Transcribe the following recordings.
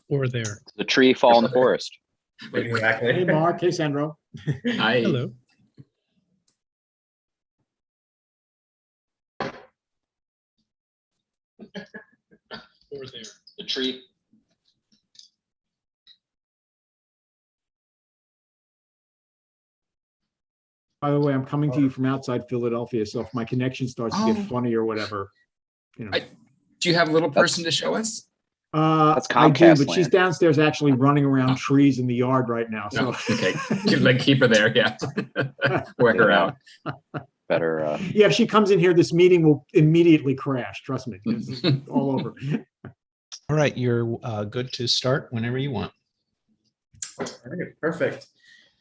Or there. The tree fall in the forest. Exactly. Hey, Mark. Hey, Sandro. Hi. Hello. Or there. The tree. By the way, I'm coming to you from outside Philadelphia, so if my connection starts to get funny or whatever, you know. Do you have a little person to show us? That's I do, Comcast but she's land. downstairs actually running around trees in the yard right now. So No. Okay. Keep her there. Yeah. Work her out. Better. yeah, if she comes in here, this meeting will immediately crash. Trust me, it's all over. All right, you're good to start whenever you want. All right, perfect.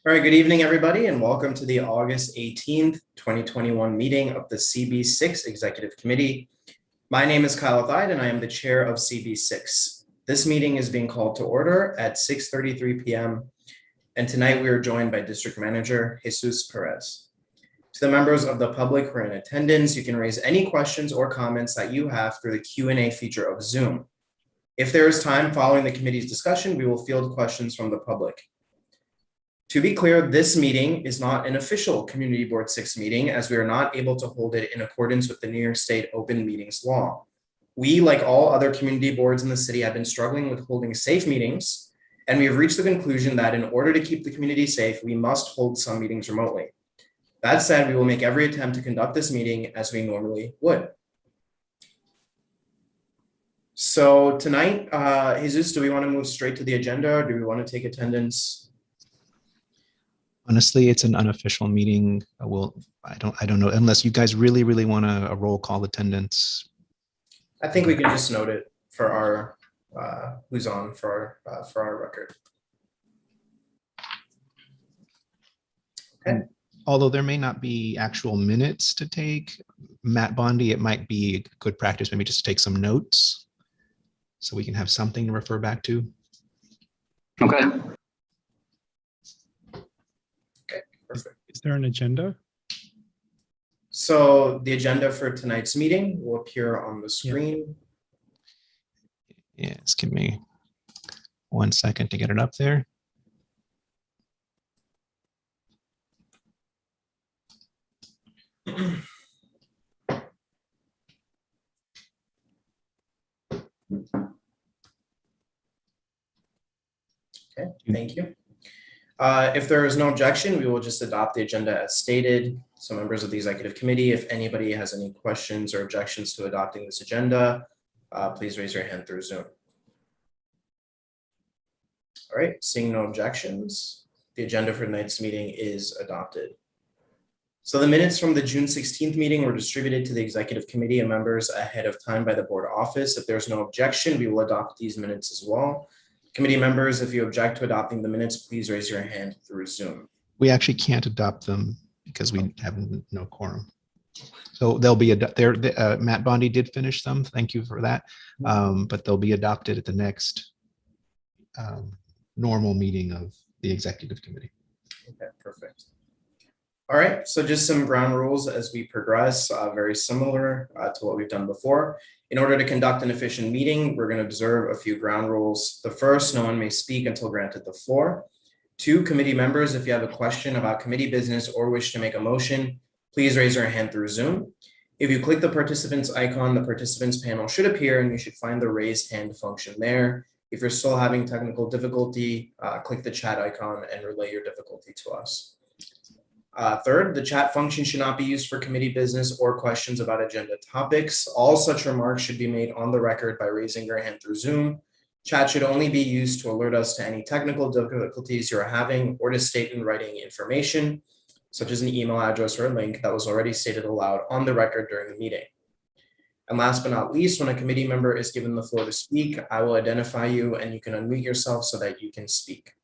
All right, good evening, everybody, and welcome to the August 18th, 2021 meeting of the CB6 Executive Committee. My name is Kyle Thide, and I am the chair of CB6. This meeting is being called to order at 6:33 p.m., and tonight we are joined by District Manager Jesus Perez. To the members of the public who are in attendance, you can raise any questions or comments that you have through the Q&A feature of Zoom. If there is time following the committee's discussion, we will field questions from the public. To be clear, this meeting is not an official Community Board 6 meeting, as we are not able to hold it in accordance with the New York State Open Meetings Law. We, like all other community boards in the city, have been struggling with holding safe meetings, and we have reached the conclusion that in order to keep the community safe, we must hold some meetings remotely. That said, we will make every attempt to conduct this meeting as we normally would. So tonight, Jesus, do we want to move straight to the agenda, or do we want to take attendance? Honestly, it's an unofficial meeting. I don't know, unless you guys really want a roll call attendance. I think we can just note it for our who's on for our record. Okay. Although there may not be actual minutes to take, Matt Bondi, it might be good practice maybe just to take some notes so we can have something to refer back to. Okay. Perfect. Is there an agenda? So the agenda for tonight's meeting will appear on the screen. Yes, give me 1 second to get it up there. Okay, thank you. If there is no objection, we will just adopt the agenda as stated. So members of the executive committee, if anybody has any questions or objections to adopting this agenda, please raise your hand through Zoom. All right, seeing no objections, the agenda for tonight's meeting is adopted. So the minutes from the June 16th meeting were distributed to the executive committee and members ahead of time by the board office. If there's no objection, we will adopt these minutes as well. Committee members, if you object to adopting the minutes, please raise your hand through Zoom. We actually can't adopt them because we have no quorum. So they'll be, Matt Bondi did finish them. Thank you for that. But they'll be adopted at the next normal meeting of the executive committee. Okay, perfect. All right, so just some ground rules as we progress, very similar to what we've done before. In order to conduct an efficient meeting, we're going to observe a few ground rules. The first, no one may speak until granted the floor. 2, committee members, if you have a question about committee business or wish to make a motion, please raise your hand through Zoom. If you click the participants icon, the participants panel should appear and you should find the raised hand function there. If you're still having technical difficulty, click the chat icon and relay your difficulty to us. Third, the chat function should not be used for committee business or questions about agenda topics. All such remarks should be made on the record by raising your hand through Zoom. Chat should only be used to alert us to any technical difficulties you're having or to state in writing information, such as an email address or a link that was already stated aloud on the record during the meeting. And last but not least, when a committee member is given the floor to speak, I will identify you and you can unmute yourself so that you can speak.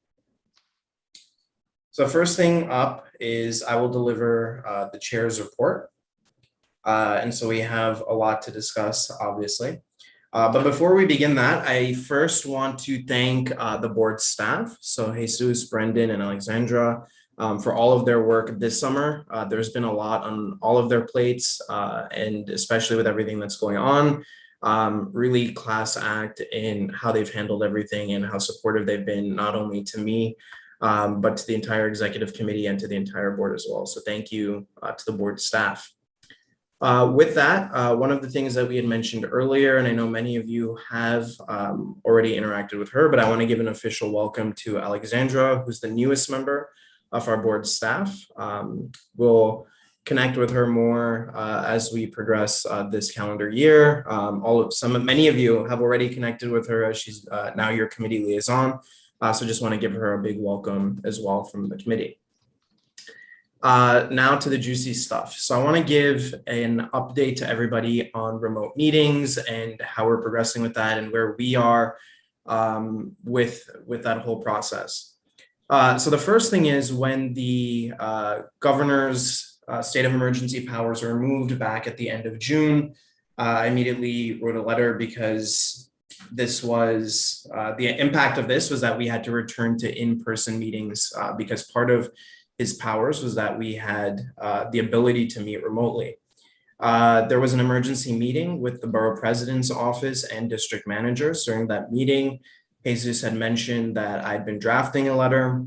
So first thing up is I will deliver the chair's report. And so we have a lot to discuss, obviously. But before we begin that, I first want to thank the board staff. So Jesus, Brendan, and Alexandra for all of their work this summer. There's been a lot on all of their plates, and especially with everything that's going on. Really class act in how they've handled everything and how supportive they've been, not only to me, but to the entire executive committee and to the entire board as well. So thank you to the board staff. With that, one of the things that we had mentioned earlier, and I know many of you have already interacted with her, but I want to give an official welcome to Alexandra, who's the newest member of our board staff. We'll connect with her more as we progress this calendar year. Many of you have already connected with her as she's now your committee liaison. So just want to give her a big welcome as well from the committee. Now to the juicy stuff. So I want to give an update to everybody on remote meetings and how we're progressing with that and where we are with that whole process. So the first thing is when the governor's state of emergency powers were removed back at the end of June, I immediately wrote a letter because this was the impact of this was that we had to return to in-person meetings because part of his powers was that we had the ability to meet remotely. There was an emergency meeting with the borough president's office and district managers. During that meeting, Jesus had mentioned that I'd been drafting a letter,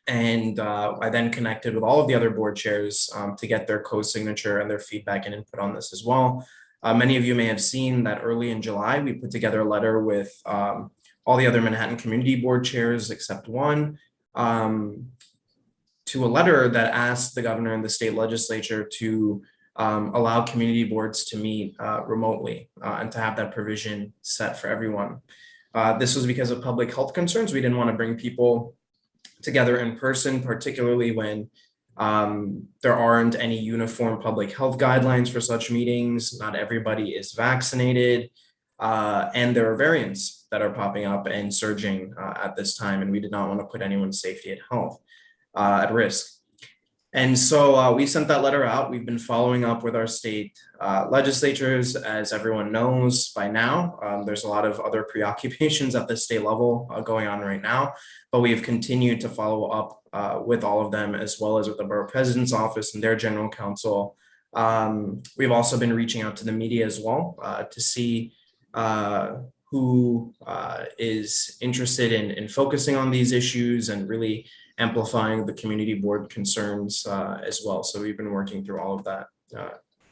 and I then connected with all of the other board chairs to get their co-signature and their feedback and input on this as well. Many of you may have seen that early in July, we put together a letter with all the other Manhattan Community Board chairs except one, to a letter that asked the governor and the state legislature to allow community boards to meet remotely and to have that provision set for everyone. This was because of public health concerns. We didn't want to bring people together in person, particularly when there aren't any uniform public health guidelines for such meetings. Not everybody is vaccinated, and there are variants that are popping up and surging at this time, and we did not want to put anyone's safety and health at risk. And so we sent that letter out. We've been following up with our state legislatures. As everyone knows by now, there's a lot of other preoccupations at the state level going on right now, but we have continued to follow up with all of them, as well as with the borough president's office and their general counsel. We've also been reaching out to the media as well to see who is interested in focusing on these issues and really amplifying the community board concerns as well. So we've been working through all of that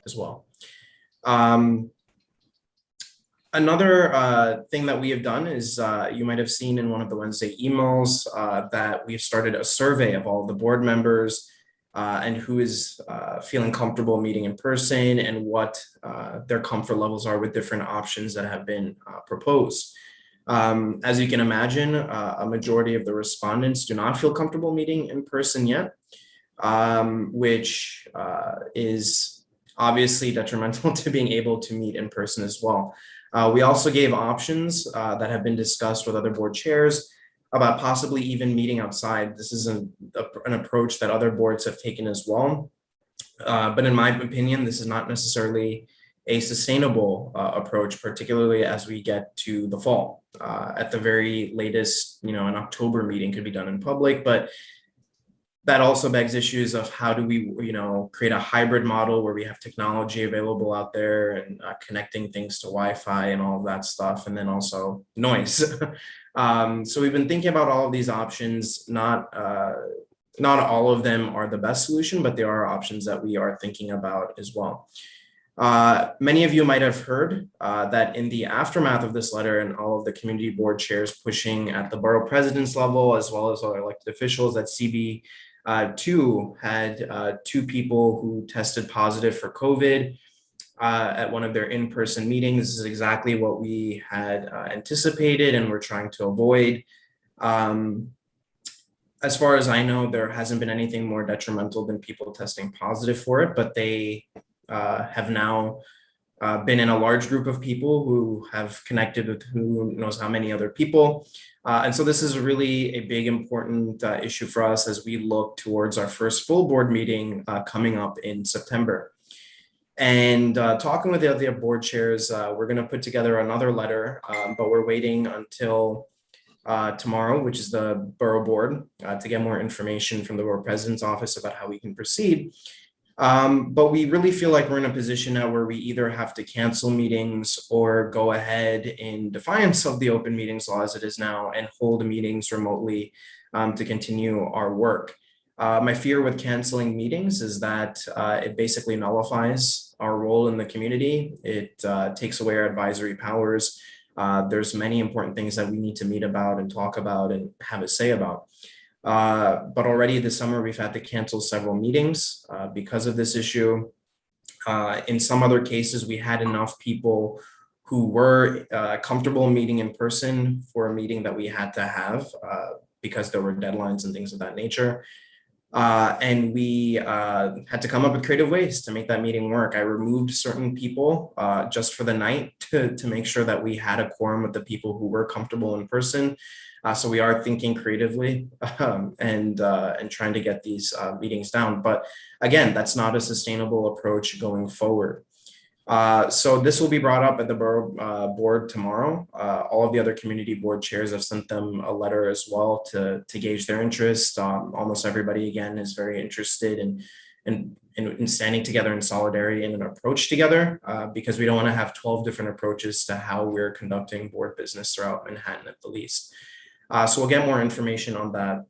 as well. Another thing that we have done is you might have seen in one of the Wednesday emails that we've started a survey of all the board members and who is feeling comfortable meeting in person and what their comfort levels are with different options that have been proposed. As you can imagine, a majority of the respondents do not feel comfortable meeting in person yet, which is obviously detrimental to being able to meet in person as well. We also gave options that have been discussed with other board chairs about possibly even meeting outside. This is an approach that other boards have taken as well. But in my opinion, this is not necessarily a sustainable approach, particularly as we get to the fall. At the very latest, an October meeting could be done in public, but that also begs issues of how do we, create a hybrid model where we have technology available out there and connecting things to Wi-Fi and all of that stuff, and then also noise. So we've been thinking about all of these options. Not all of them are the best solution, but there are options that we are thinking about as well. Many of you might have heard that in the aftermath of this letter and all of the community board chairs pushing at the borough president's level, as well as other elected officials, that CB2 had 2 people who tested positive for COVID at one of their in-person meetings. This is exactly what we had anticipated and we're trying to avoid. As far as I know, there hasn't been anything more detrimental than people testing positive for it, but they have now been in a large group of people who have connected with who knows how many other people. And so this is really a big, important issue for us as we look towards our first full board meeting coming up in September. And talking with the other board chairs, we're going to put together another letter, but we're waiting until tomorrow, which is the borough board, to get more information from the borough president's office about how we can proceed. But we really feel like we're in a position now where we either have to cancel meetings or go ahead in defiance of the open meetings law as it is now and hold meetings remotely to continue our work. My fear with canceling meetings is that it basically nullifies our role in the community. It takes away our advisory powers. There's many important things that we need to meet about and talk about and have a say about. But already this summer, we've had to cancel several meetings because of this issue. In some other cases, we had enough people who were comfortable meeting in person for a meeting that we had to have because there were deadlines and things of that nature. And we had to come up with creative ways to make that meeting work. I removed certain people just for the night to make sure that we had a quorum with the people who were comfortable in person. So we are thinking creatively and trying to get these meetings down. But again, that's not a sustainable approach going forward. So this will be brought up at the borough board tomorrow. All of the other community board chairs have sent them a letter as well to gauge their interest. Almost everybody again is very interested in standing together in solidarity and an approach together because we don't want to have 12 different approaches to how we're conducting board business throughout Manhattan at the least. So we'll get more information on that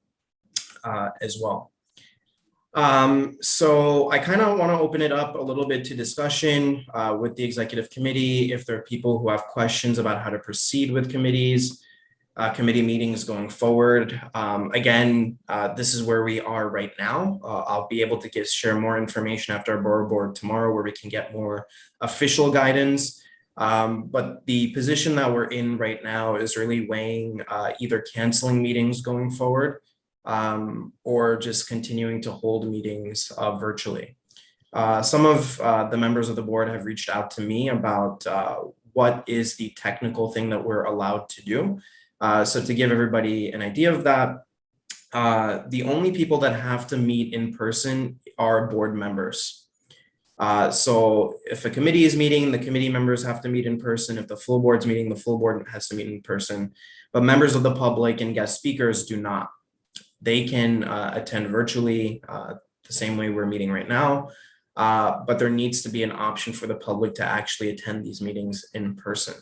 as well. So I kind of want to open it up a little bit to discussion with the executive committee. If there are people who have questions about how to proceed with committees, committee meetings going forward. Again, this is where we are right now. I'll be able to share more information after our borough board tomorrow where we can get more official guidance. But the position that we're in right now is really weighing either canceling meetings going forward or just continuing to hold meetings virtually. Some of the members of the board have reached out to me about what is the technical thing that we're allowed to do. So to give everybody an idea of that, the only people that have to meet in person are board members. So if a committee is meeting, the committee members have to meet in person. If the full board's meeting, the full board has to meet in person. But members of the public and guest speakers do not. They can attend virtually the same way we're meeting right now, but there needs to be an option for the public to actually attend these meetings in person.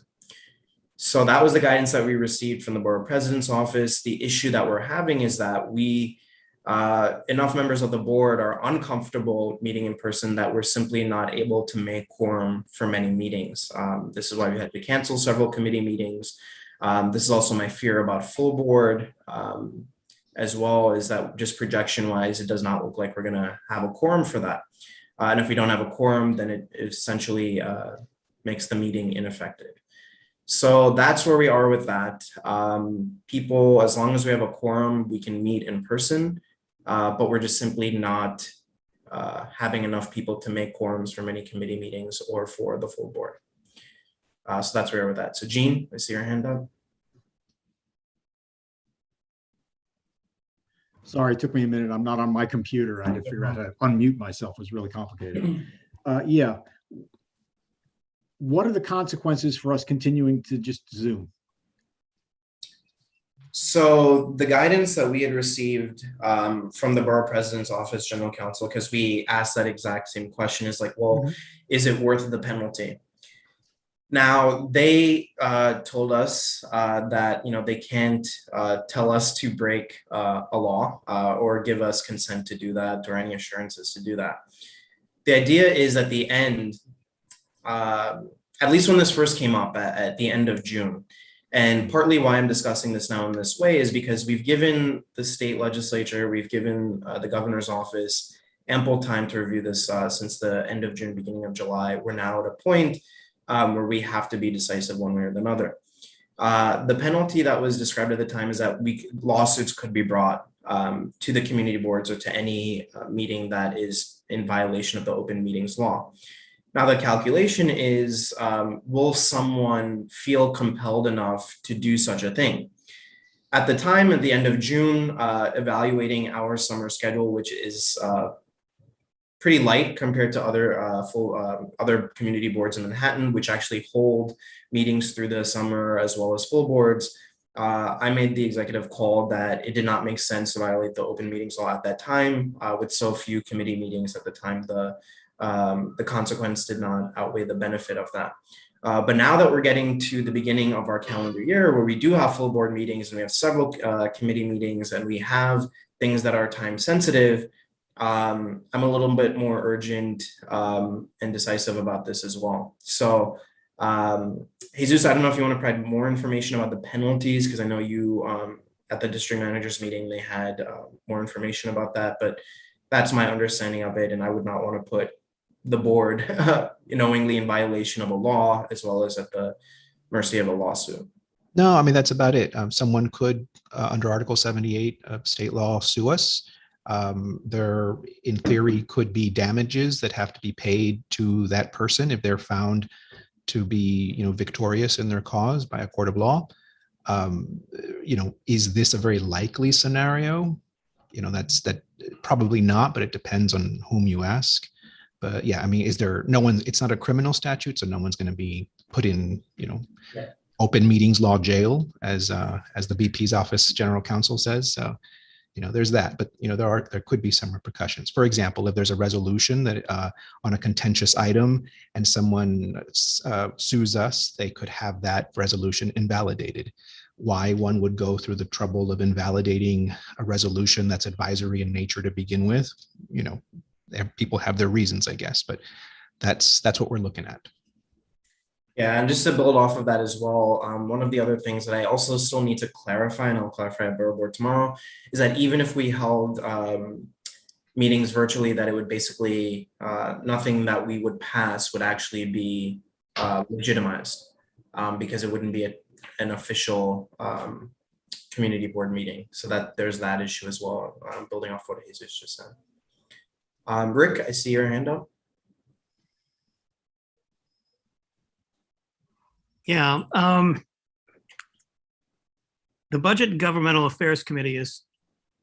So that was the guidance that we received from the borough president's office. The issue that we're having is that enough members of the board are uncomfortable meeting in person that we're simply not able to make quorum for many meetings. This is why we had to cancel several committee meetings. This is also my fear about full board, as well as that just projection wise, it does not look like we're gonna have a quorum for that. And if we don't have a quorum, then it essentially makes the meeting ineffective. So that's where we are with that. People, as long as we have a quorum, we can meet in person, but we're just simply not having enough people to make quorums for many committee meetings or for the full board. So that's where we are with that. So Jean, I see your hand up. Sorry, it took me a minute. I'm not on my computer. I had to figure out how to unmute myself. It was really complicated. Yeah. What are the consequences for us continuing to just Zoom? So the guidance that we had received from the borough president's office, general counsel, because we asked that exact same question, is like, well, is it worth the penalty? Now they told us that they can't tell us to break a law or give us consent to do that or any assurances to do that. The idea is at the end, at least when this first came up at the end of June, and partly why I'm discussing this now in this way is because we've given the state legislature, we've given the governor's office ample time to review this since the end of June, beginning of July. We're now at a point where we have to be decisive one way or another. The penalty that was described at the time is that lawsuits could be brought to the community boards or to any meeting that is in violation of the open meetings law. Now the calculation is, will someone feel compelled enough to do such a thing? At the time, at the end of June, evaluating our summer schedule, which is pretty light compared to other community boards in Manhattan, which actually hold meetings through the summer as well as full boards. I made the executive call that it did not make sense to violate the open meetings law at that time. With so few committee meetings at the time, the consequence did not outweigh the benefit of that. But now that we're getting to the beginning of our calendar year, where we do have full board meetings and we have several committee meetings and we have things that are time sensitive, I'm a little bit more urgent and decisive about this as well. So Jesus, I don't know if you want to provide more information about the penalties, because I know you at the district managers meeting, they had more information about that, but that's my understanding of it. And I would not want to put the board knowingly in violation of a law, as well as at the mercy of a lawsuit. No, I mean, that's about it. Someone could, under Article 78 of state law, sue us. There, in theory, could be damages that have to be paid to that person if they're found to be, victorious in their cause by a court of law. Is this a very likely scenario? That probably not, but it depends on whom you ask. But yeah, I mean, it's not a criminal statute, so no one's going to be put in, open meetings law jail, as the BP's office general counsel says. So, there's that, but there could be some repercussions. For example, if there's a resolution that on a contentious item and someone sues us, they could have that resolution invalidated. Why one would go through the trouble of invalidating a resolution that's advisory in nature to begin with, people have their reasons, I guess, but that's what we're looking at. Yeah, and just to build off of that as well, one of the other things that I also still need to clarify, and I'll clarify at Borough Board tomorrow, is that even if we held meetings virtually, that it would basically, nothing that we would pass would actually be legitimized, because it wouldn't be an official community board meeting. So that there's that issue as well, building off what Jesus just said. Rick, I see your hand up. Yeah, the Budget and Governmental Affairs Committee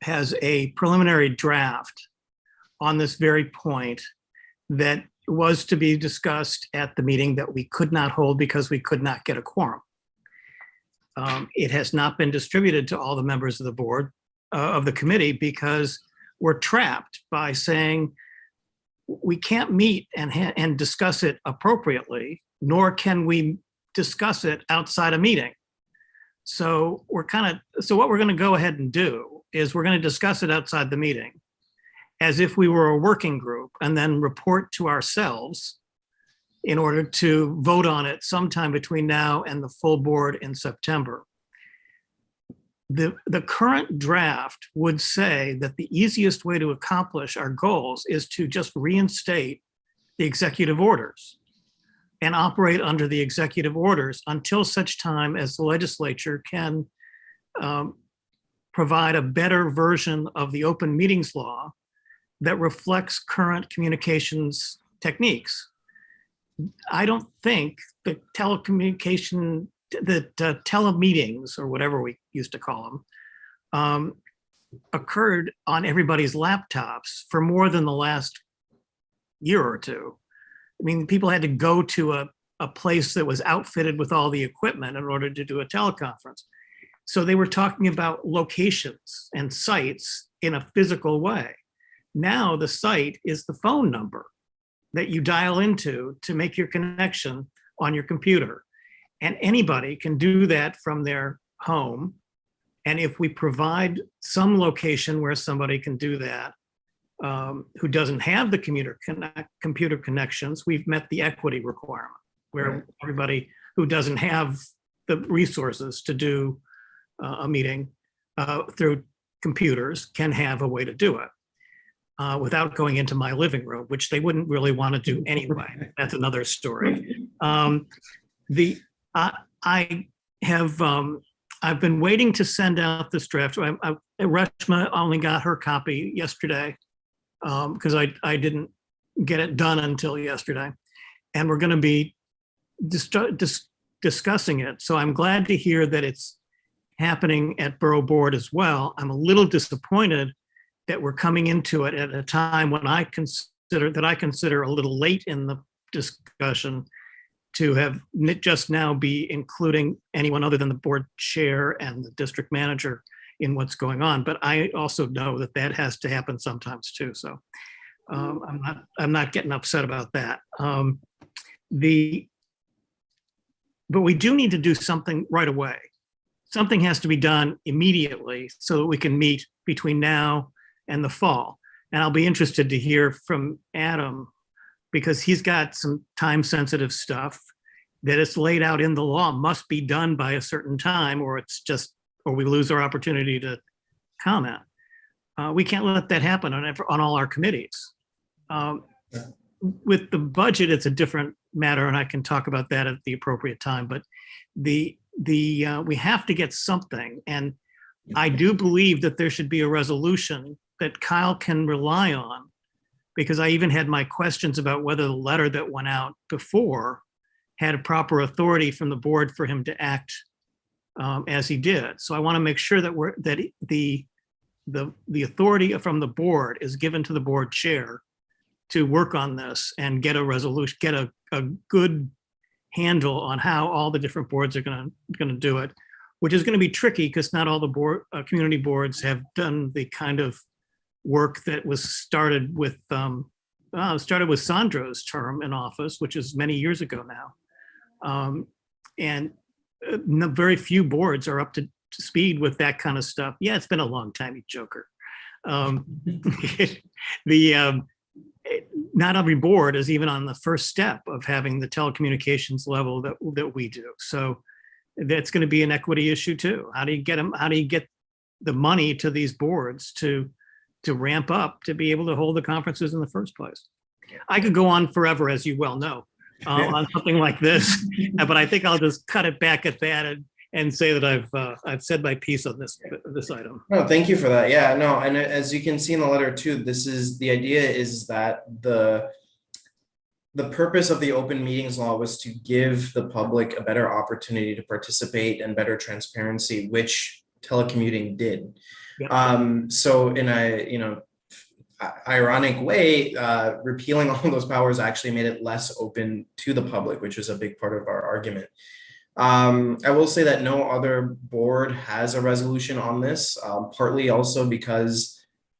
has a preliminary draft on this very point that was to be discussed at the meeting that we could not hold because we could not get a quorum. It has not been distributed to all the members of the board of the committee because we're trapped by saying we can't meet and discuss it appropriately, nor can we discuss it outside a meeting. So what we're going to go ahead and do is we're going to discuss it outside the meeting as if we were a working group and then report to ourselves in order to vote on it sometime between now and the full board in September. The current draft would say that the easiest way to accomplish our goals is to just reinstate the executive orders and operate under the executive orders until such time as the legislature can provide a better version of the open meetings law that reflects current communications techniques. I don't think that telemeetings, or whatever we used to call them, occurred on everybody's laptops for more than the last year or two. I mean, people had to go to a place that was outfitted with all the equipment in order to do a teleconference. So they were talking about locations and sites in a physical way. Now the site is the phone number that you dial into to make your connection on your computer. And anybody can do that from their home. And if we provide some location where somebody can do that, who doesn't have the computer connections, we've met the equity requirement, where everybody who doesn't have the resources to do a meeting through computers can have a way to do it without going into my living room, which they wouldn't really want to do anyway. That's another story. I've been waiting to send out this draft. Reshma only got her copy yesterday, because I didn't get it done until yesterday. And we're going to be discussing it. So I'm glad to hear that it's happening at Borough Board as well. I'm a little disappointed that we're coming into it at a time when I consider a little late in the discussion, to have just now be including anyone other than the board chair and the district manager in what's going on. But I also know that that has to happen sometimes too. So I'm not getting upset about that. But we do need to do something right away. Something has to be done immediately so that we can meet between now and the fall. And I'll be interested to hear from Adam, because he's got some time-sensitive stuff that is laid out in the law, must be done by a certain time, or we lose our opportunity to comment. We can't let that happen on all our committees. With the budget, it's a different matter, and I can talk about that at the appropriate time. But we have to get something, and I do believe that there should be a resolution that Kyle can rely on, because I even had my questions about whether the letter that went out before had a proper authority from the board for him to act as he did. So I want to make sure that the authority from the board is given to the board chair to work on this and get a resolution, get a good handle on how all the different boards are going to do it, which is going to be tricky because not all the community boards have done the kind of work that was started with Sandro's term in office, which is many years ago now. And very few boards are up to speed with that kind of stuff. Yeah, it's been a long time, you joker. Not every board is even on the first step of having the telecommunications level that we do. So that's going to be an equity issue too. How do you get them? How do you get the money to these boards to ramp up to be able to hold the conferences in the first place? I could go on forever, as you well know, on something like this, but I think I'll just cut it back at that and say that I've said my piece on this item. No, thank you for that. Yeah, no, and as you can see in the letter too, the idea is that the purpose of the open meetings law was to give the public a better opportunity to participate and better transparency, which telecommuting did. Yep. So in a ironic way, repealing all those powers actually made it less open to the public, which is a big part of our argument. I will say that no other board has a resolution on this, partly also because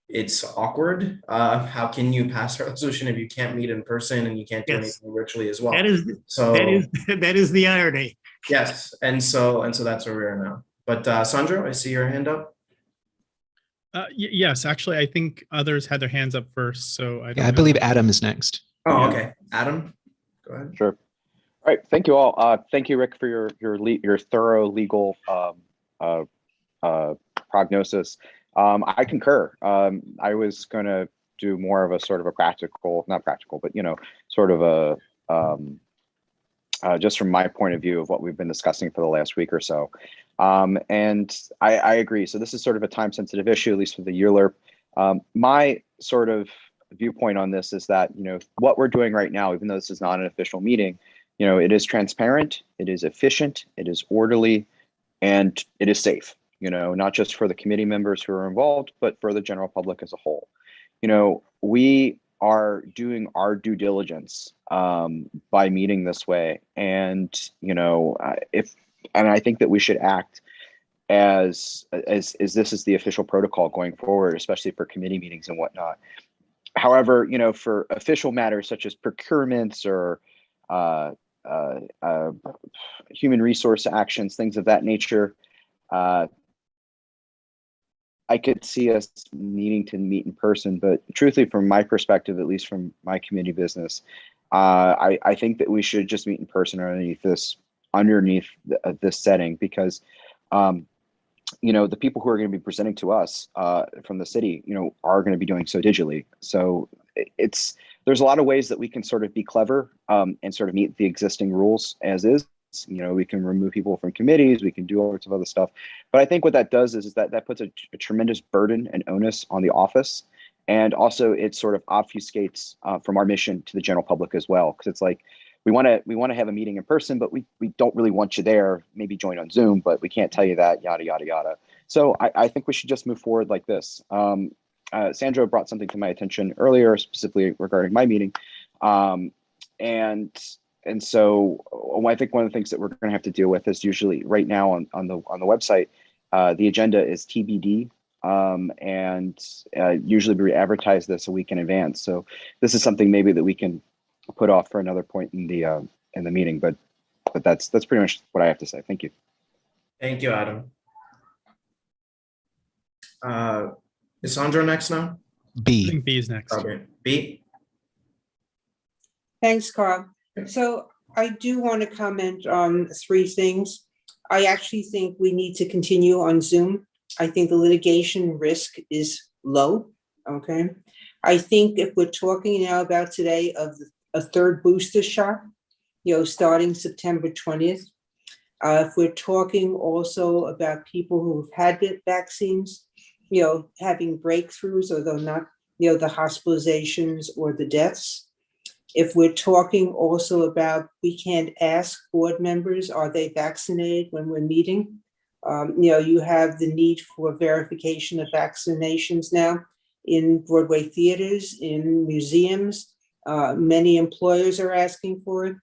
it's awkward. How can you pass a resolution if you can't meet in person and you can't do anything virtually as well? That is the irony. Yes, and so that's where we are now. But Sandro, I see your hand up. Yes, actually, I think others had their hands up first. So I believe Adam is next. Oh, okay. Adam, go ahead. Sure. All right. Thank you all. Thank you, Rick, for your thorough legal prognosis. I concur. I was going to do more of a sort of a practical, not practical, but sort of a just from my point of view of what we've been discussing for the last week or so. And I agree. So this is sort of a time-sensitive issue, at least for the ULURP. My sort of viewpoint on this is that, what we're doing right now, even though this is not an official meeting, it is transparent, it is efficient, it is orderly, and it is safe, not just for the committee members who are involved, but for the general public as a whole. We are doing our due diligence by meeting this way. And, I think that we should act as this is the official protocol going forward, especially for committee meetings and whatnot. However, for official matters such as procurements or human resource actions, things of that nature, I could see us needing to meet in person, but truthfully, from my perspective, at least from my committee business, I think that we should just meet in person underneath this setting, because the people who are going to be presenting to us from the city, are going to be doing so digitally. So there's a lot of ways that we can sort of be clever and sort of meet the existing rules as is. We can remove people from committees, we can do all sorts of other stuff. But I think what that does is that puts a tremendous burden and onus on the office. And also it sort of obfuscates from our mission to the general public as well. Because it's like, we want to have a meeting in person, but we don't really want you there. Maybe join on Zoom, but we can't tell you that, yada, yada, yada. So I think we should just move forward like this. Sandro brought something to my attention earlier, specifically regarding my meeting. And and so I think one of the things that we're going to have to deal with is usually right now on the website, the agenda is TBD, and usually we advertise this a week in advance. So this is something maybe that we can put off for another point in the meeting, but that's pretty much what I have to say. Thank you. Thank you, Adam. Is Sandra next now? I B. think B is next. Okay, B. Thanks, Carl. So I do want to comment on 3 things. I actually think we need to continue on Zoom. I think the litigation risk is low, okay? I think if we're talking now about today of a 3rd booster shot, starting September 20th, if we're talking also about people who've had the vaccines, having breakthroughs, although not, the hospitalizations or the deaths. If we're talking also about, we can't ask board members, are they vaccinated when we're meeting? You have the need for verification of vaccinations now in Broadway theaters, in museums. Many employers are asking for it.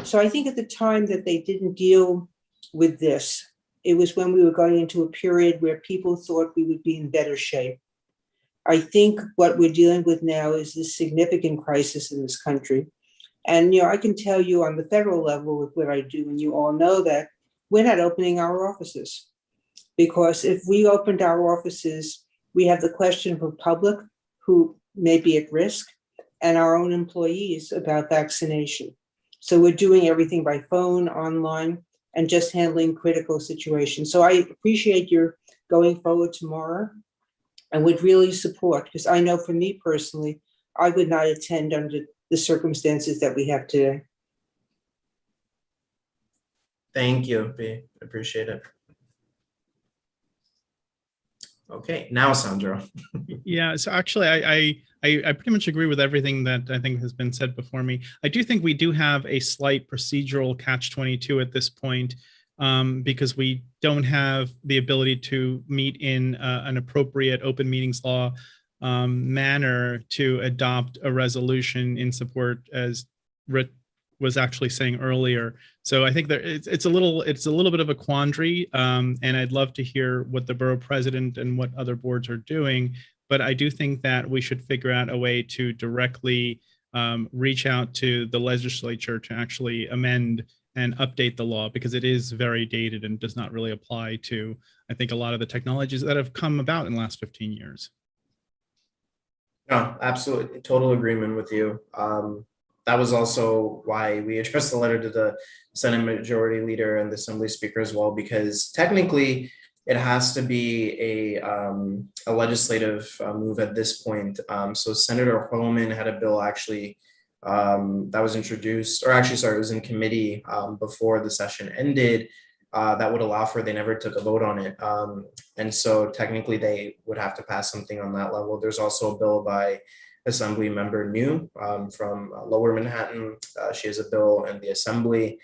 So I think at the time that they didn't deal with this, it was when we were going into a period where people thought we would be in better shape. I think what we're dealing with now is this significant crisis in this country. And, I can tell you on the federal level with what I do, and you all know that we're not opening our offices. Because if we opened our offices, we have the question of the public who may be at risk and our own employees about vaccination. So we're doing everything by phone, online, and just handling critical situations. So I appreciate your going forward tomorrow and would really support, because I know for me personally, I would not attend under the circumstances that we have today. Thank you, B. Appreciate it. Okay, now Sandra. Yeah, so actually, I pretty much agree with everything that I think has been said before me. I do think we do have a slight procedural catch-22 at this point, because we don't have the ability to meet in an appropriate open meetings law manner to adopt a resolution in support, as Rit was actually saying earlier. So I think that it's a little bit of a quandary, and I'd love to hear what the borough president and what other boards are doing. But I do think that we should figure out a way to directly reach out to the legislature to actually amend and update the law, because it is very dated and does not really apply to, I think, a lot of the technologies that have come about in the last 15 years. No, absolutely. Total agreement with you. That was also why we addressed the letter to the Senate Majority Leader and the Assembly Speaker as well, because technically it has to be a legislative move at this point. So Senator Holman had a bill actually that was introduced, or actually, sorry, it was in committee before the session ended, that would allow for, they never took a vote on it. And so technically they would have to pass something on that level. There's also a bill by Assembly Member New from Lower Manhattan. She has a bill in the Assembly.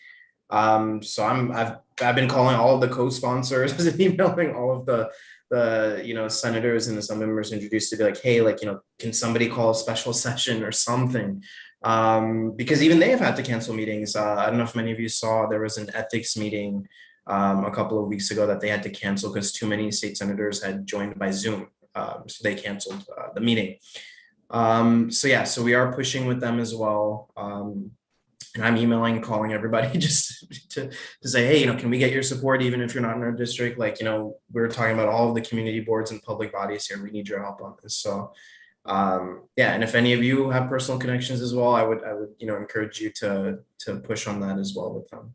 So I've been calling all of the co-sponsors and emailing all of the senators and Assembly members introduced to be like, hey, can somebody call a special session or something? Because even they have had to cancel meetings. I don't know if many of you saw, there was an ethics meeting a couple of weeks ago that they had to cancel because too many state senators had joined by Zoom. So they canceled the meeting. So we are pushing with them as well. And I'm emailing, calling everybody just to say, hey, can we get your support even if you're not in our district? We're talking about all of the community boards and public bodies here. We need your help on this. So and if any of you have personal connections as well, I would encourage you to push on that as well with them.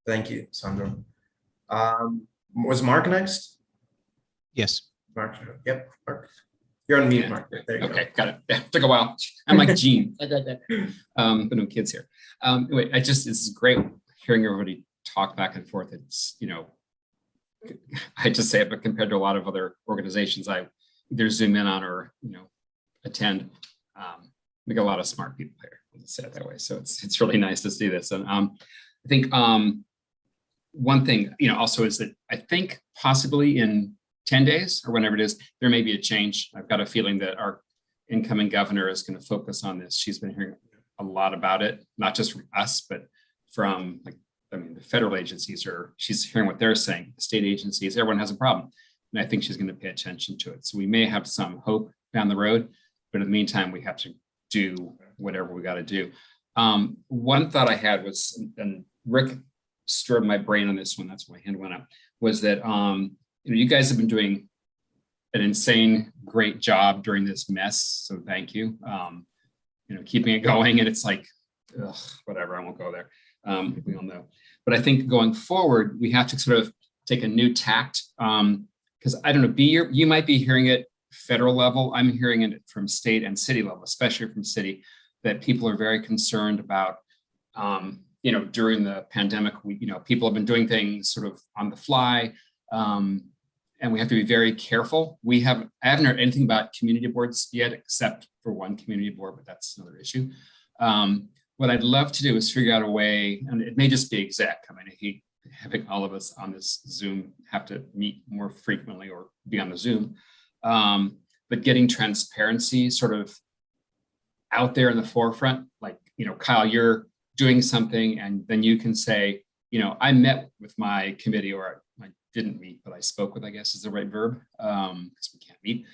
Thank you, Sandra. Was Mark next? Yes. Mark, yep, Mark. You're on mute, Mark. There you Okay, got it. Yeah, took a while. I'm like Gene. But no kids here. Anyway, this is great hearing everybody talk back and forth. It's, I just say it, but compared to a lot of other organizations I either Zoom in on or, attend, we got a lot of smart people here, let's say it that way. So it's really nice to see this. And I think one thing, also is that I think possibly in 10 days or whenever it is, there may be a change. I've got a feeling that our incoming governor is going to focus on this. She's been hearing a lot about it, not just from us, but from the federal agencies she's hearing what they're saying, the state agencies, everyone has a problem. And I think she's going to pay attention to it. So we may have some hope down the road, but in the meantime, we have to do whatever we got to do. One thought I had was, and Rick stirred my brain on this one, that's why my hand went up, was that you guys have been doing an insane great job during this mess. So thank you. Keeping it going. And it's like, ugh, whatever, I won't go there. We all know. But I think going forward, we have to sort of take a new tact. Because I don't know, you might be hearing it federal level. I'm hearing it from state and city level, especially from city, that people are very concerned about, during the pandemic, people have been doing things sort of on the fly. And we have to be very careful. I haven't heard anything about community boards yet, except for one community board, but that's another issue. What I'd love to do is figure out a way, and it may just be exec. I hate having all of us on this Zoom have to meet more frequently or be on the Zoom, but getting transparency sort of out there in the forefront, like, Kyle, you're doing something, and then you can say, I met with my committee, or I didn't meet, but I spoke with, I guess is the right verb, because we can't meet,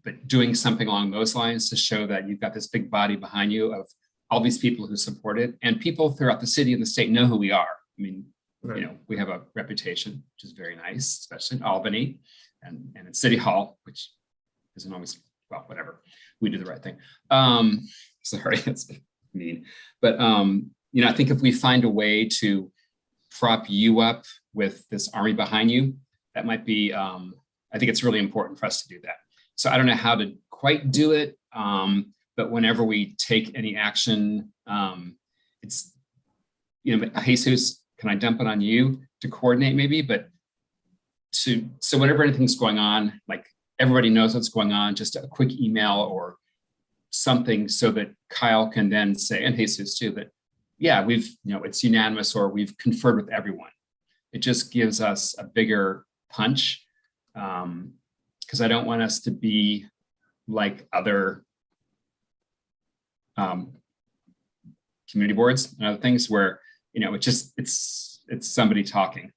but doing something along those lines to show that you've got this big body behind you of all these people who support it, and people throughout the city and the state know who we are. Right. We have a reputation, which is very nice, especially in Albany and in City Hall, which isn't always, well, whatever, we do the right thing. Sorry, that's mean. But, I think if we find a way to prop you up with this army behind you, that might be, I think it's really important for us to do that. So I don't know how to quite do it, but whenever we take any action, it's, Jesus, can I dump it on you to coordinate maybe, but so whenever anything's going on, like everybody knows what's going on, just a quick email or something so that Kyle can then say, and Jesus too, that yeah, we've, it's unanimous, or we've conferred with everyone. It just gives us a bigger punch, because I don't want us to be like other community boards and other things where, it's somebody talking,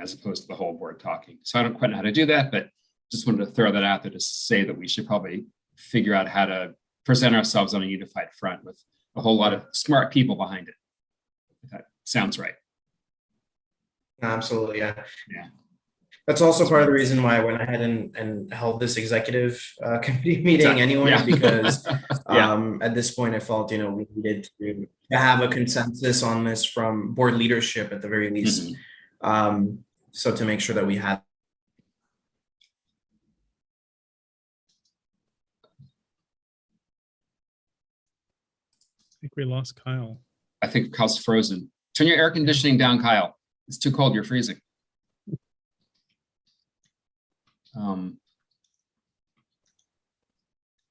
as opposed to the whole board talking. So I don't quite know how to do that, but just wanted to throw that out there to say that we should probably figure out how to present ourselves on a unified front with a whole lot of smart people behind it. If that sounds right. Absolutely, yeah. That's also part of the reason why I went ahead and held this executive committee meeting anyway, because at this point I felt, we needed to have a consensus on this from board leadership at the very least. So to make sure that we had. I think we lost Kyle. I think Kyle's frozen. Turn your air conditioning down, Kyle. It's too cold, you're freezing.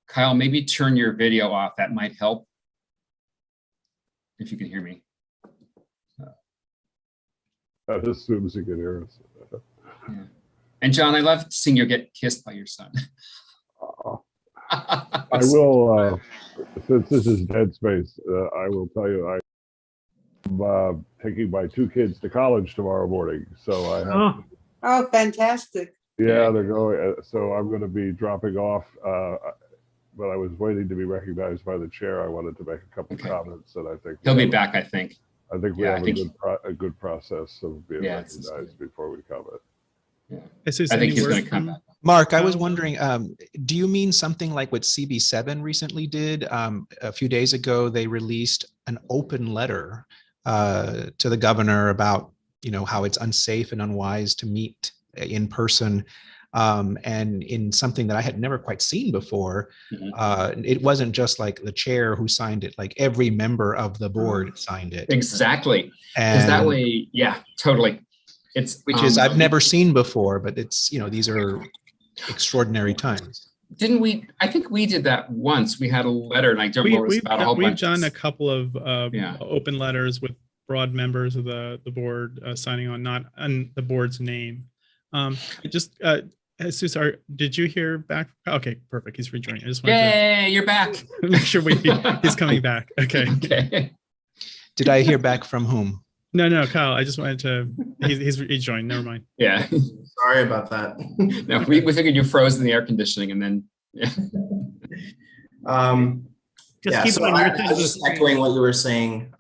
Kyle, maybe turn your video off. That might help. If you can hear me. As soon as you can hear us. Yeah. And John, I love seeing you get kissed by your son. I will, since this is Dead Space, I will tell you, I'm taking my 2 kids to college tomorrow morning. So I have Oh, fantastic. Yeah, they're going. So I'm going to be dropping off. But I was waiting to be recognized by the chair. I wanted to make a couple of comments, and I think he'll be back. I think we have a good process of being recognized before we comment. Yeah, I think he's going to come back. Mark, I was wondering, do you mean something like what CB7 recently did? A few days ago, they released an open letter to the governor about, how it's unsafe and unwise to meet in person. And in something that I had never quite seen before, it wasn't just like the chair who signed it, like every member of the board signed it. Exactly. Because that way, yeah, totally. Which is I've never seen before, but it's, these are extraordinary times. Didn't we? I think we did that once. We had a letter, and I don't remember what it was about. A whole bunch. We've done a couple of open letters with broad members of the board signing on, not on the board's name. Jesus, did you hear back? Okay, perfect. He's rejoining. I just wanted Yay, you're back. to make sure he's coming back. Okay. Okay. Did I hear back from whom? No, Kyle. I just wanted to. He joined. Never mind. Yeah. Sorry about that. No, we figured you froze in the air conditioning and then. Yeah. Just Yeah, keep so on your I was just echoing what you were saying,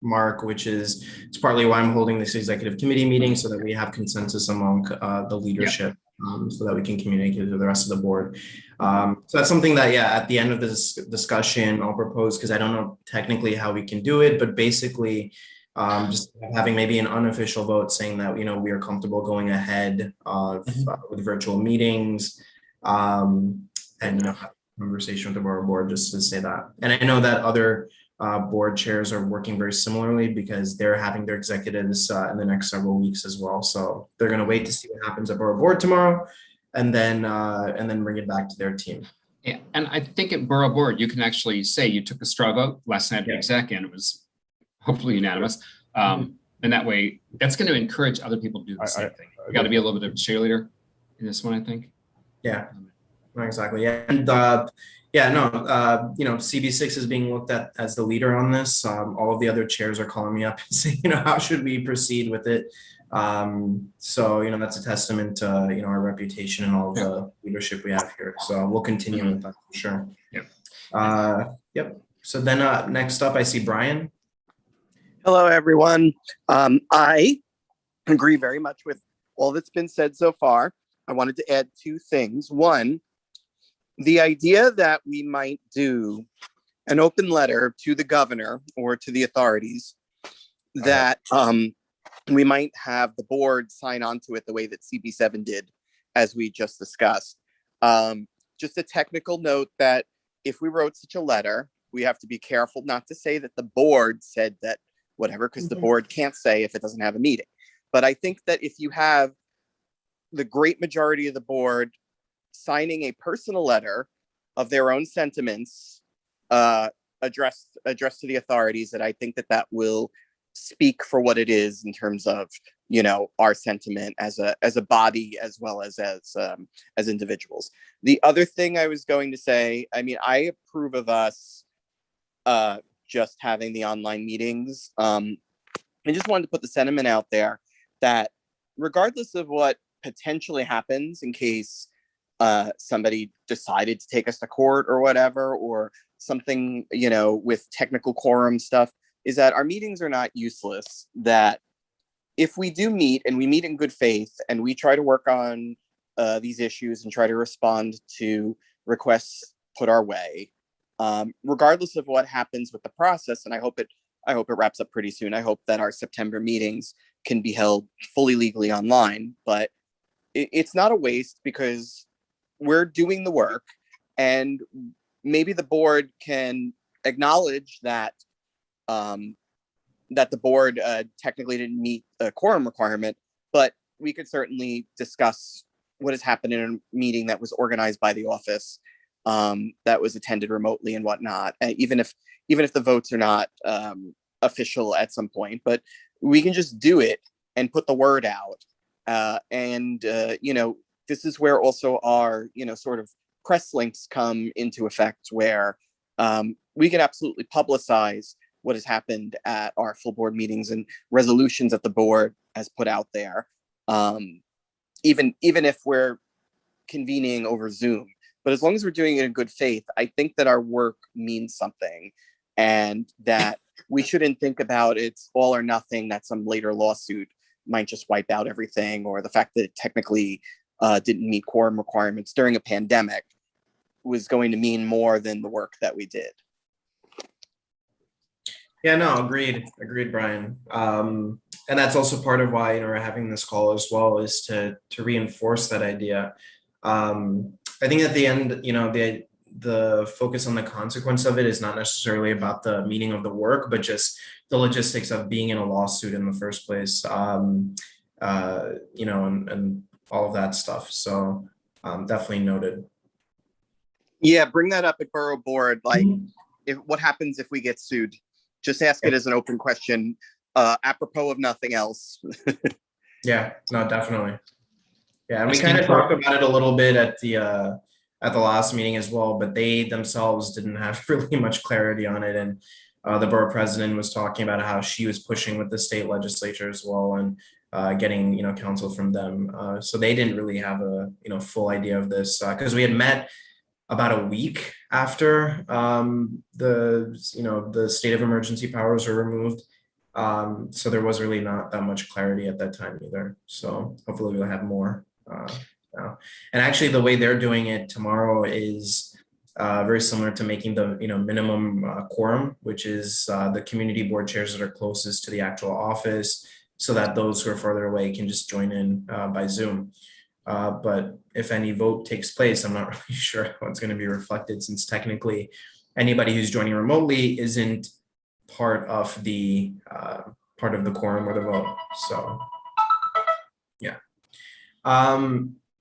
Mark, which is it's partly why I'm holding this executive committee meeting so that we have consensus among the leadership, so that we can communicate to the rest of the board. So that's something that, at the end of this discussion, I'll propose, because I don't know technically how we can do it, but basically just having maybe an unofficial vote saying that, we are comfortable going ahead with virtual meetings, and, have a conversation with the board just to say that. And I know that other board chairs are working very similarly because they're having their executives in the next several weeks as well. So they're going to wait to see what happens at borough board tomorrow, and then bring it back to their team. Yeah, and I think at borough board, you can actually say you took a straw vote last night at the exec, and it was hopefully unanimous. And that way, that's going to encourage other people to do the same thing. You got to be a little bit of a cheerleader in this one, I think. Yeah, exactly. Yeah, and CB6 is being looked at as the leader on this. All of the other chairs are calling me up and saying, how should we proceed with it? So that's a testament to our reputation and all the leadership we have here. So we'll continue with that for sure. Yep. So then next up, I see Brian. Hello, everyone. I agree very much with all that's been said so far. I wanted to add two things. One, the idea that we might do an open letter to the governor or to the authorities that we might have the board sign on to it the way that CB7 did, as we just discussed. Just a technical note that if we wrote such a letter, we have to be careful not to say that the board said that whatever, because the board can't say if it doesn't have a meeting. But I think that if you have the great majority of the board signing a personal letter of their own sentiments addressed to the authorities, that I think that will speak for what it is in terms of our sentiment as a body as well as individuals. The other thing I was going to say, I approve of us just having the online meetings. I just wanted to put the sentiment out there that regardless of what potentially happens in case somebody decided to take us to court or whatever, or something, with technical quorum stuff, is that our meetings are not useless. That if we do meet and we meet in good faith and we try to work on these issues and try to respond to requests put our way, regardless of what happens with the process, and I hope it wraps up pretty soon. I hope that our September meetings can be held fully legally online, but it's not a waste because we're doing the work, and maybe the board can acknowledge that that the board technically didn't meet the quorum requirement, but we could certainly discuss what has happened in a meeting that was organized by the office, that was attended remotely and whatnot, even if the votes are not official at some point. But we can just do it and put the word out, this is where also our sort of press links come into effect, where we can absolutely publicize what has happened at our full board meetings and resolutions that the board has put out there, even if we're convening over Zoom. But as long as we're doing it in good faith, I think that our work means something, and that we shouldn't think about it's all or nothing, that some later lawsuit might just wipe out everything, or the fact that it technically didn't meet quorum requirements during a pandemic was going to mean more than the work that we did. Yeah, no, agreed, Brian. And that's also part of why we're having this call as well, is to reinforce that idea. I think at the end, the focus on the consequence of it is not necessarily about the meaning of the work, but just the logistics of being in a lawsuit in the first place, and all of that stuff. So definitely noted. Yeah, bring that up at borough board. Like, what happens if we get sued? Just ask it as an open question, apropos of nothing else. Yeah, no, definitely. Yeah, and we kind of talked about it a little bit at the last meeting as well, but they themselves didn't have really much clarity on it. And the borough president was talking about how she was pushing with the state legislature as well, and getting counsel from them. So they didn't really have a full idea of this, because we had met about a week after the state of emergency powers were removed. So there was really not that much clarity at that time either. So hopefully we'll have more now. And actually the way they're doing it tomorrow is very similar to making the minimum quorum, which is the community board chairs that are closest to the actual office, so that those who are further away can just join in by Zoom. But if any vote takes place, I'm not really sure how it's going to be reflected, since technically anybody who's joining remotely isn't part of the quorum or the vote. So yeah.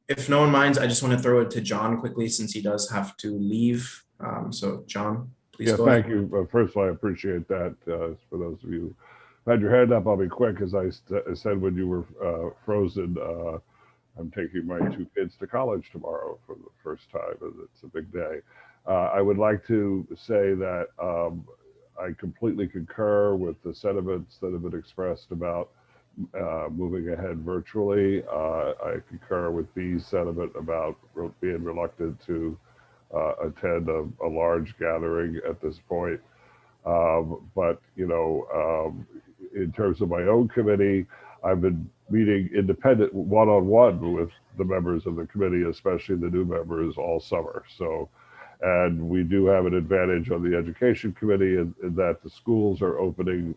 If no one minds, I just want to throw it to John quickly, since he does have to leave. So John, please go ahead. Thank you. First of all, I appreciate that. For those of you who had your hand up, I'll be quick. As I said when you were frozen, I'm taking my two kids to college tomorrow for the first time, and it's a big day. I would like to say that I completely concur with the sentiments that have been expressed about moving ahead virtually. I concur with B's sentiment about being reluctant to attend a large gathering at this point. But in terms of my own committee, I've been meeting independent one-on-one with the members of the committee, especially the new members, all summer. So, and we do have an advantage on the education committee in that the schools are opening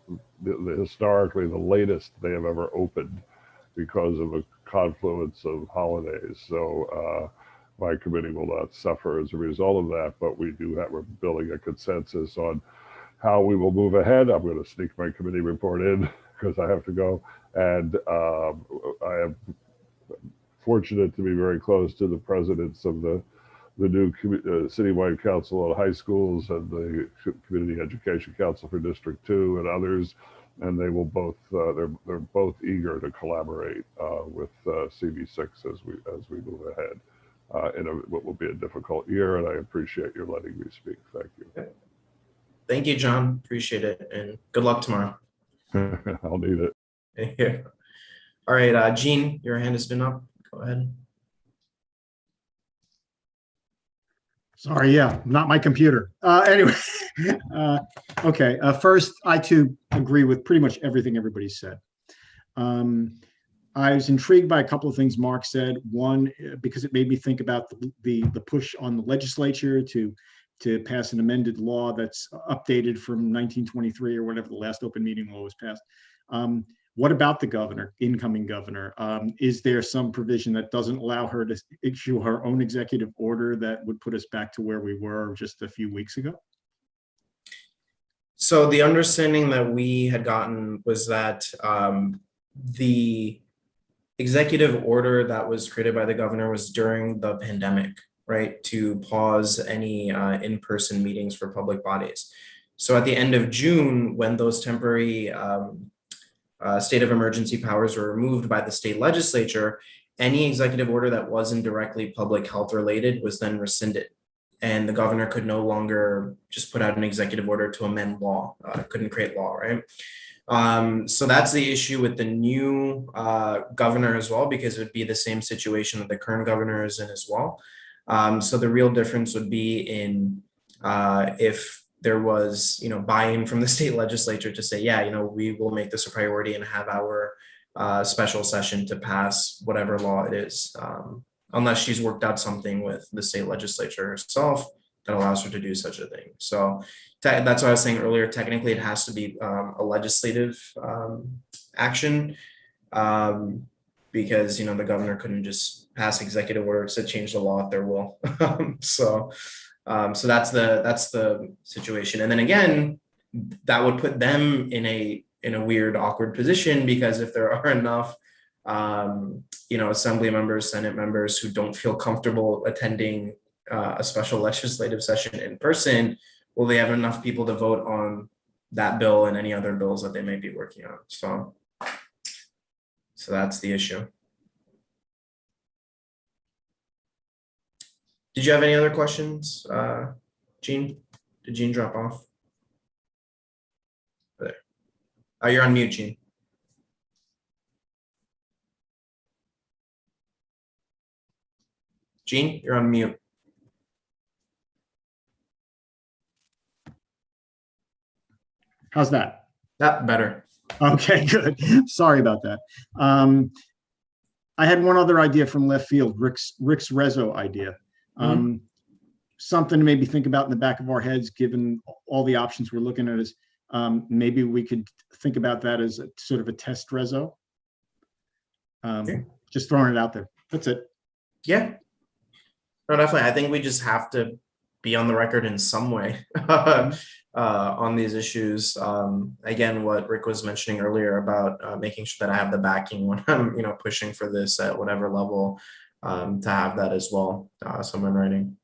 historically the latest they have ever opened because of a confluence of holidays. So my committee will not suffer as a result of that, but we're building a consensus on how we will move ahead. I'm going to sneak my committee report in because I have to go. And I am fortunate to be very close to the presidents of the new citywide council on high schools and the community education council for District 2 and others. And they will both, they're both eager to collaborate with CV6 as we move ahead in what will be a difficult year. And I appreciate your letting me speak. Thank you. Thank you, John. Appreciate it. And good luck tomorrow. I'll need it. Yeah. All right, Jean, your hand has been up. Go ahead. Sorry, yeah, not my computer. Anyway, okay. First, I too agree with pretty much everything everybody said. I was intrigued by a couple of things Mark said. One, because it made me think about the push on the legislature to pass an amended law that's updated from 1923 or whatever the last open meeting law was passed. What about the governor, incoming governor? Is there some provision that doesn't allow her to issue her own executive order that would put us back to where we were just a few weeks ago? So the understanding that we had gotten was that the executive order that was created by the governor was during the pandemic, right? To pause any in-person meetings for public bodies. So at the end of June, when those temporary state of emergency powers were removed by the state legislature, any executive order that wasn't directly public health related was then rescinded. And the governor could no longer just put out an executive order to amend law, couldn't create law, right? So that's the issue with the new governor as well, because it would be the same situation that the current governor is in as well. So the real difference would be in if there was, buy-in from the state legislature to say, yeah, we will make this a priority and have our special session to pass whatever law it is, unless she's worked out something with the state legislature herself that allows her to do such a thing. So that's what I was saying earlier. Technically, it has to be a legislative action because, the governor couldn't just pass executive orders to change the law at their will. So that's the situation. And then again, that would put them in a weird, awkward position, because if there are enough, assembly members, Senate members who don't feel comfortable attending a special legislative session in person, will they have enough people to vote on that bill and any other bills that they may be working on? So that's the issue. Did you have any other questions, Gene? Did Gene drop off? There. Oh, you're on mute, Gene. Gene, you're on mute. How's that? That better. Okay, good. Sorry about that. I had one other idea from left field, Rick's Rezo idea. Something to maybe think about in the back of our heads, given all the options we're looking at, is maybe we could think about that as a sort of a test Rezo. Just throwing it out there. That's it. Yeah. No, definitely. I think we just have to be on the record in some way on these issues. Again, what Rick was mentioning earlier about making sure that I have the backing when I'm, pushing for this at whatever level, to have that as well, somewhere in writing.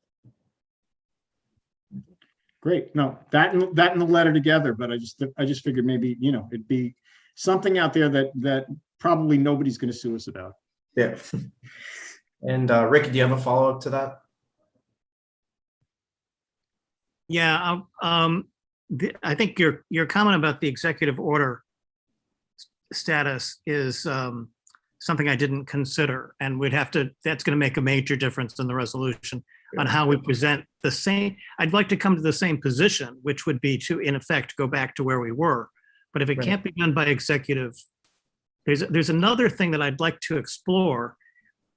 Great. No, that and the letter together, but I just figured maybe, it'd be something out there that probably nobody's going to sue us about. Yeah. And Rick, do you have a follow-up to that? Yeah, I think your comment about the executive order status is something I didn't consider, and that's going to make a major difference in the resolution on how we present the same. I'd like to come to the same position, which would be to, in effect, go back to where we were. But if it can't be done by executive, there's another thing that I'd like to explore,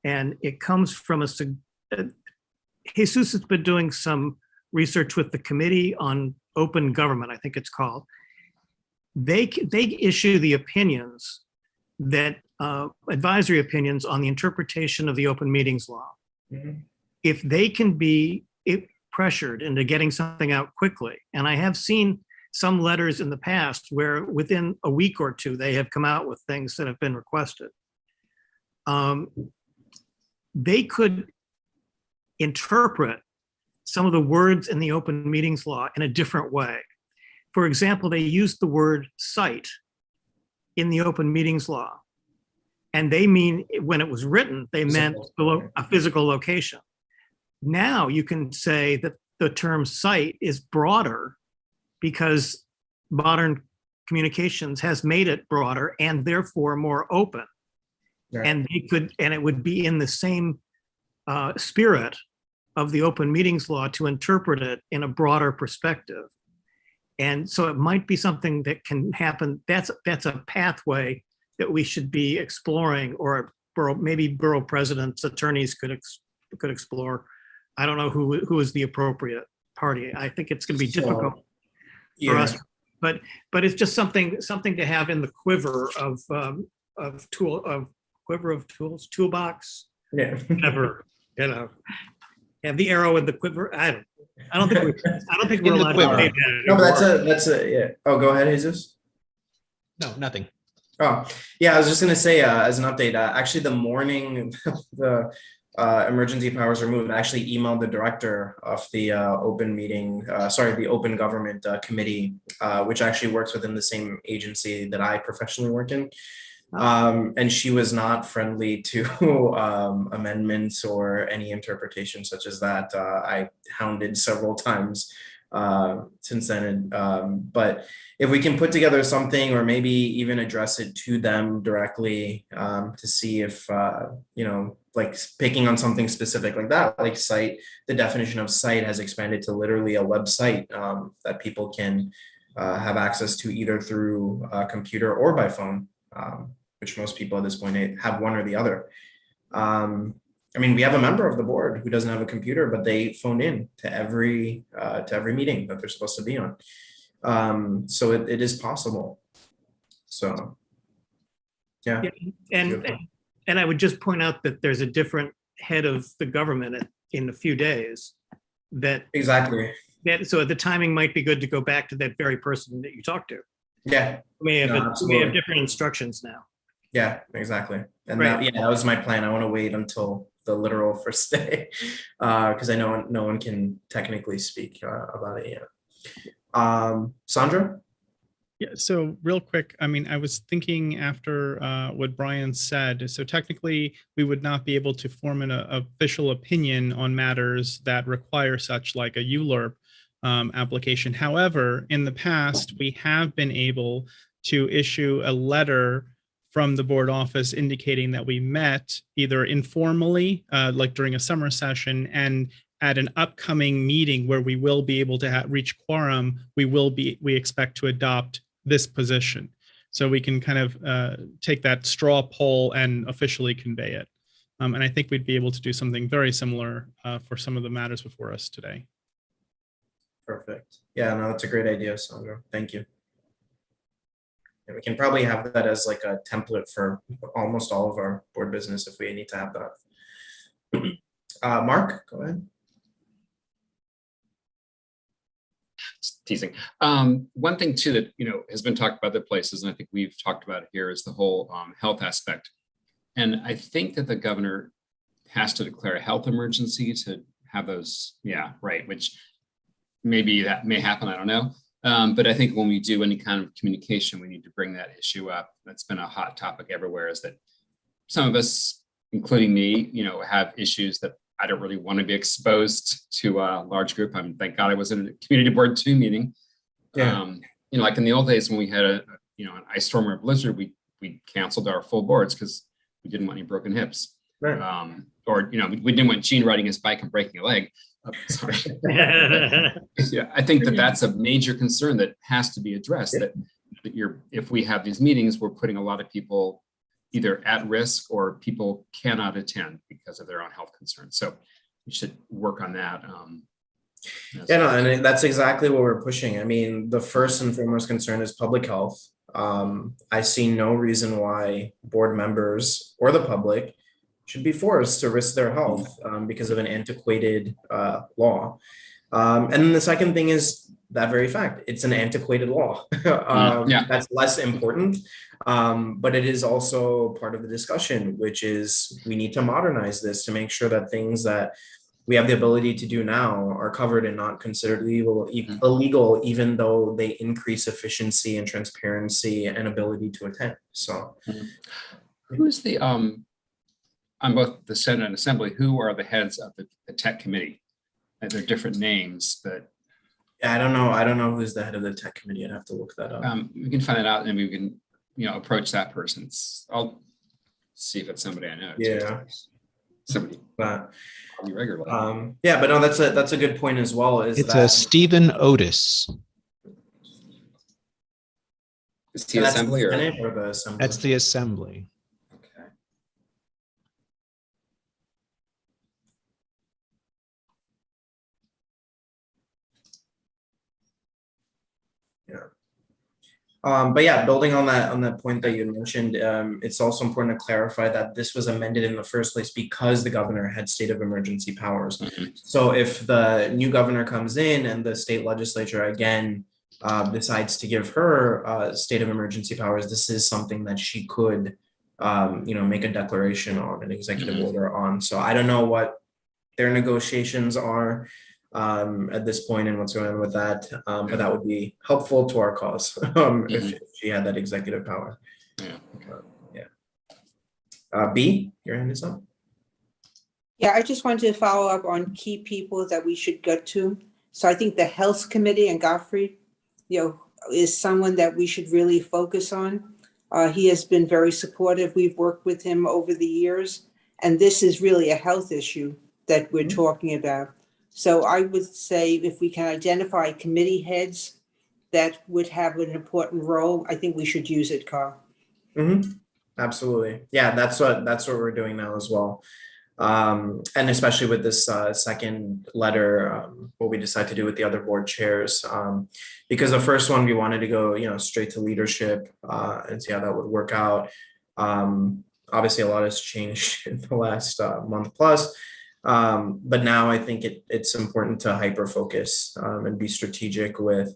and it comes from Jesus has been doing some research with the Committee on Open Government, I think it's called. They issue the opinions that advisory opinions on the interpretation of the open meetings law. If they can be pressured into getting something out quickly, and I have seen some letters in the past where within a week or two they have come out with things that have been requested. They could interpret some of the words in the open meetings law in a different way. For example, they used the word site in the open meetings law, and they mean, when it was written, they meant a physical location. Now you can say that the term site is broader because modern communications has made it broader and therefore more open. Right. And it would be in the same spirit of the open meetings law to interpret it in a broader perspective. And so it might be something that can happen. That's a pathway that we should be exploring, or maybe borough presidents, attorneys could explore. I don't know who is the appropriate party. I think it's going to be difficult for us, but it's just something to have in the quiver of tools, toolbox. Yeah. Whatever, have the arrow in the quiver. I don't think we're allowed to say that. No, but that's a yeah. Oh, go ahead, Jesus. No, nothing. Oh, yeah, I was just gonna say, as an update, actually the morning the emergency powers were moved, I actually emailed the director of the the Open Government Committee, which actually works within the same agency that I professionally work in. And she was not friendly to amendments or any interpretation such as that. I hounded several times since then. But if we can put together something, or maybe even address it to them directly, to see if, like picking on something specific like that, like site, the definition of site has expanded to literally a website that people can have access to either through a computer or by phone. Which most people at this point have one or the other. I mean, we have a member of the board who doesn't have a computer, but they phone in to every meeting that they're supposed to be on. So it is possible. So, yeah. And I would just point out that there's a different head of the government in a few days. Exactly. So the timing might be good to go back to that very person that you talked to. Yeah. We have different instructions now. Yeah, exactly. And right. that was my plan. I want to wait until the literal first day, because I know no one can technically speak about it yet. Sandra? Yeah, so real quick, I mean, I was thinking after what Brian said, so technically we would not be able to form an official opinion on matters that require such like a ULURP application. However, in the past, we have been able to issue a letter from the board office indicating that we met either informally, like during a summer session, and at an upcoming meeting where we will be able to reach quorum, we expect to adopt this position. So we can kind of take that straw poll and officially convey it. And I think we'd be able to do something very similar for some of the matters before us today. Perfect. Yeah, no, that's a great idea, Sandra. Thank you. And we can probably have that as like a template for almost all of our board business if we need to have that. Mark, go ahead. Teasing. One thing too that has been talked about other places, and I think we've talked about it here, is the whole health aspect. And I think that the governor has to declare a health emergency to have those. Yeah, right. Which maybe that may happen. I don't know. But I think when we do any kind of communication, we need to bring that issue up. That's been a hot topic everywhere. Is that some of us, including me, have issues that I don't really want to be exposed to a large group. Thank God I was in a community board 2 meeting. Yeah. Like in the old days when we had an ice storm or a blizzard, we canceled our full boards because we didn't want any broken hips. Right. Or we didn't want Gene riding his bike and breaking a leg. Sorry. Yeah, I think that that's a major concern that has to be addressed. That if we have these meetings, we're putting a lot of people either at risk or people cannot attend because of their own health concerns. So we should work on that. Yeah, no, and that's exactly what we're pushing. I mean, the first and foremost concern is public health. I see no reason why board members or the public should be forced to risk their health because of an antiquated law. And then the second thing is that very fact, it's an antiquated law. That's less important, but it is also part of the discussion, which is we need to modernize this to make sure that things that we have the ability to do now are covered and not considered illegal, even though they increase efficiency and transparency and ability to attend. So who's the on both the Senate and Assembly, who are the heads of the tech committee? And they're different names, but I don't know who's the head of the tech committee. I'd have to look that up. We can find it out and we can approach that person. I'll see if it's somebody I know. Yeah. Somebody regularly. Yeah, but no, that's a good point as well. It's Stephen Otis. Is he Assembly or the Assembly? That's the Assembly. Okay. But yeah, building on that point that you mentioned, it's also important to clarify that this was amended in the first place because the governor had state of emergency powers. Mm-hmm. So if the new governor comes in and the state legislature again decides to give her state of emergency powers, this is something that she could, make a declaration on, an executive order on. So I don't know what their negotiations are at this point and what's going on with that, but that would be helpful to our cause if she had that executive power. B, your hand is up. Yeah, I just wanted to follow up on key people that we should get to. So I think the Health Committee and Godfrey, is someone that we should really focus on. He has been very supportive. We've worked with him over the years, and this is really a health issue that we're talking about. So I would say if we can identify committee heads that would have an important role, I think we should use it, Carl. Absolutely. Yeah, that's what we're doing now as well. And especially with this second letter, what we decide to do with the other board chairs, because the first one we wanted to go, straight to leadership and see how that would work out. Obviously, a lot has changed in the last month plus. But now I think it's important to hyper focus and be strategic with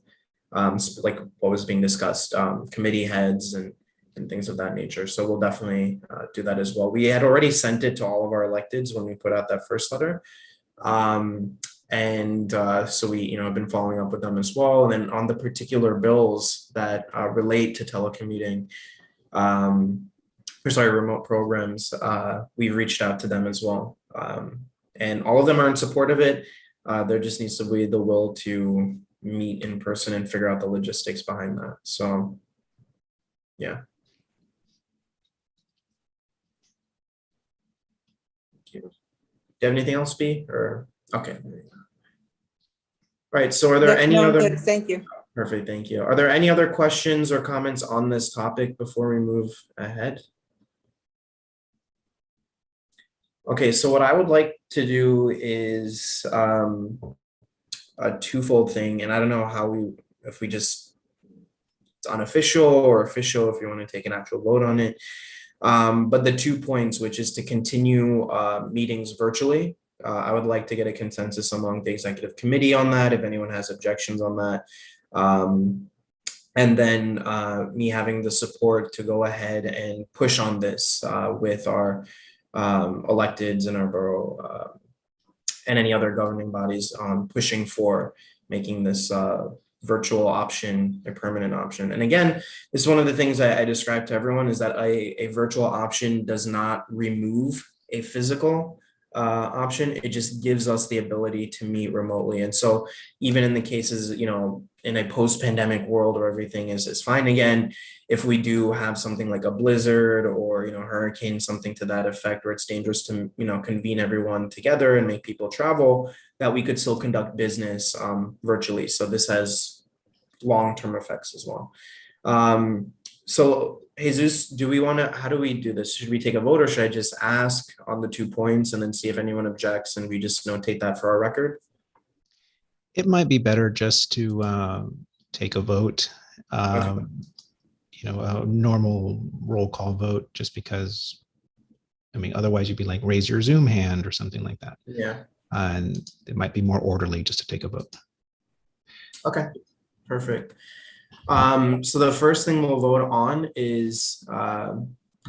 like what was being discussed, committee heads and things of that nature. So we'll definitely do that as well. We had already sent it to all of our electeds when we put out that first letter. And so we, have been following up with them as well. And then on the particular bills that relate to telecommuting, remote programs, we've reached out to them as well. And all of them are in support of it. There just needs to be the will to meet in person and figure out the logistics behind that. So, yeah. Do you have anything else, B? Or okay. Right. So, are there any No, I'm other? good. Thank you. Perfect. Thank you. Are there any other questions or comments on this topic before we move ahead? Okay, so what I would like to do is a twofold thing, and I don't know if we just, it's unofficial or official, if you want to take an actual vote on it. But the 2 points, which is to continue meetings virtually. I would like to get a consensus among the executive committee on that, if anyone has objections on that. And then me having the support to go ahead and push on this with our electeds in our borough and any other governing bodies pushing for making this virtual option a permanent option. And again, this is one of the things I described to everyone, is that a virtual option does not remove a physical option. It just gives us the ability to meet remotely. And so even in the cases, in a post-pandemic world where everything is fine again, if we do have something like a blizzard or, hurricane, something to that effect, where it's dangerous to, convene everyone together and make people travel, that we could still conduct business virtually. So this has long-term effects as well. So Jesus, how do we do this? Should we take a vote, or should I just ask on the 2 points and then see if anyone objects and we just notate that for our record? It might be better just to take a vote, Okay. A normal roll call vote, just because, otherwise you'd be like, raise your Zoom hand or something like that. Yeah. And it might be more orderly just to take a vote. Okay, perfect. So the first thing we'll vote on is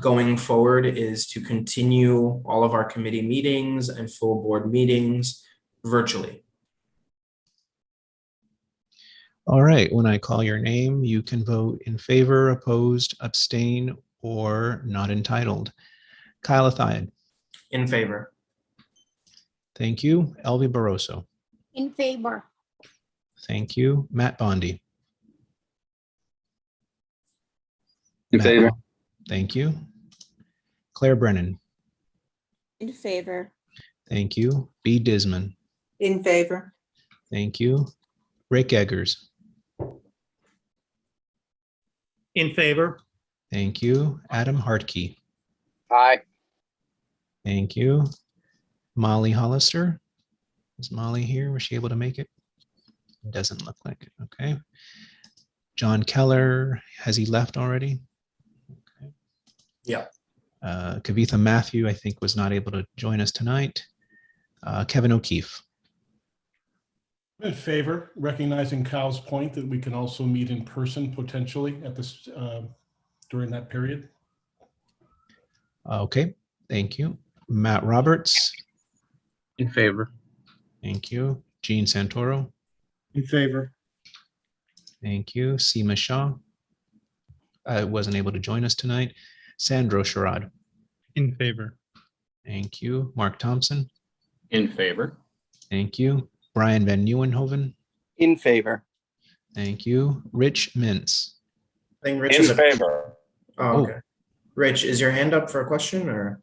going forward is to continue all of our committee meetings and full board meetings virtually. All right, when I call your name, you can vote in favor, opposed, abstain, or not entitled. Kyle Athiad. In favor. Thank you. Elvie Barroso. In favor. Thank you. Matt Bondi. In favor. Thank you. Claire Brennan. In favor. Thank you. B. Disman. In favor. Thank you. Rick Eggers. In favor. Thank you. Adam Hartke. Aye. Thank you. Molly Hollister. Is Molly here? Was she able to make it? Doesn't look like it. Okay. John Keller, has he left already? Okay. Yeah. Kavitha Matthew, I think, was not able to join us tonight. Kevin O'Keefe. In favor, recognizing Kyle's point that we can also meet in person potentially at this during that period. Okay, thank you. Matt Roberts. In favor. Thank you. Gene Santoro. In favor. Thank you. Seema Shah. Wasn't able to join us tonight. Sandro Sherrod. In favor. Thank you. Mark Thompson. In favor. Thank you. Brian Van Nieuwenhoven. In favor. Thank you. Rich Mintz. I think Rich In is favor. Oh, okay. Rich, is your hand up for a question or?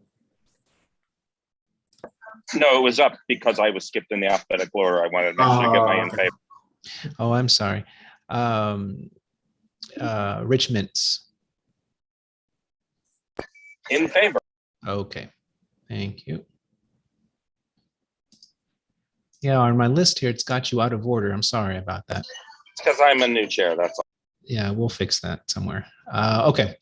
No, it was up because I was skipped in the alphabetical order. I wanted to make sure to get my in okay. favor. Oh, I'm sorry. Rich Mintz. In favor. Okay. Thank you. Yeah, on my list here, it's got you out of order. I'm sorry about that. It's because I'm a new chair, that's all. Yeah, we'll fix that somewhere. Okay.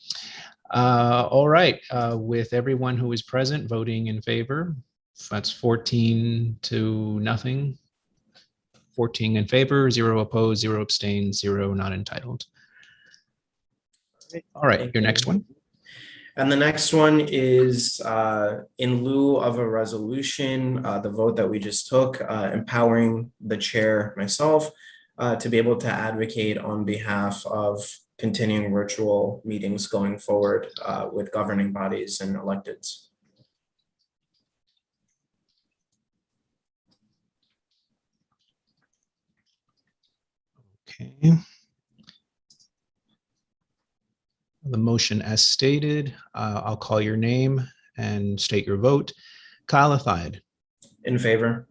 All right. With everyone who is present voting in favor, that's 14 to nothing. 14 in favor, 0 opposed, 0 abstained, 0 not entitled. All right, your next one. And the next one is in lieu of a resolution, the vote that we just took, empowering the chair, myself, to be able to advocate on behalf of continuing virtual meetings going forward with governing bodies and electeds. Okay. The motion as stated, I'll call your name and state your vote. Kyle Athied. In favor.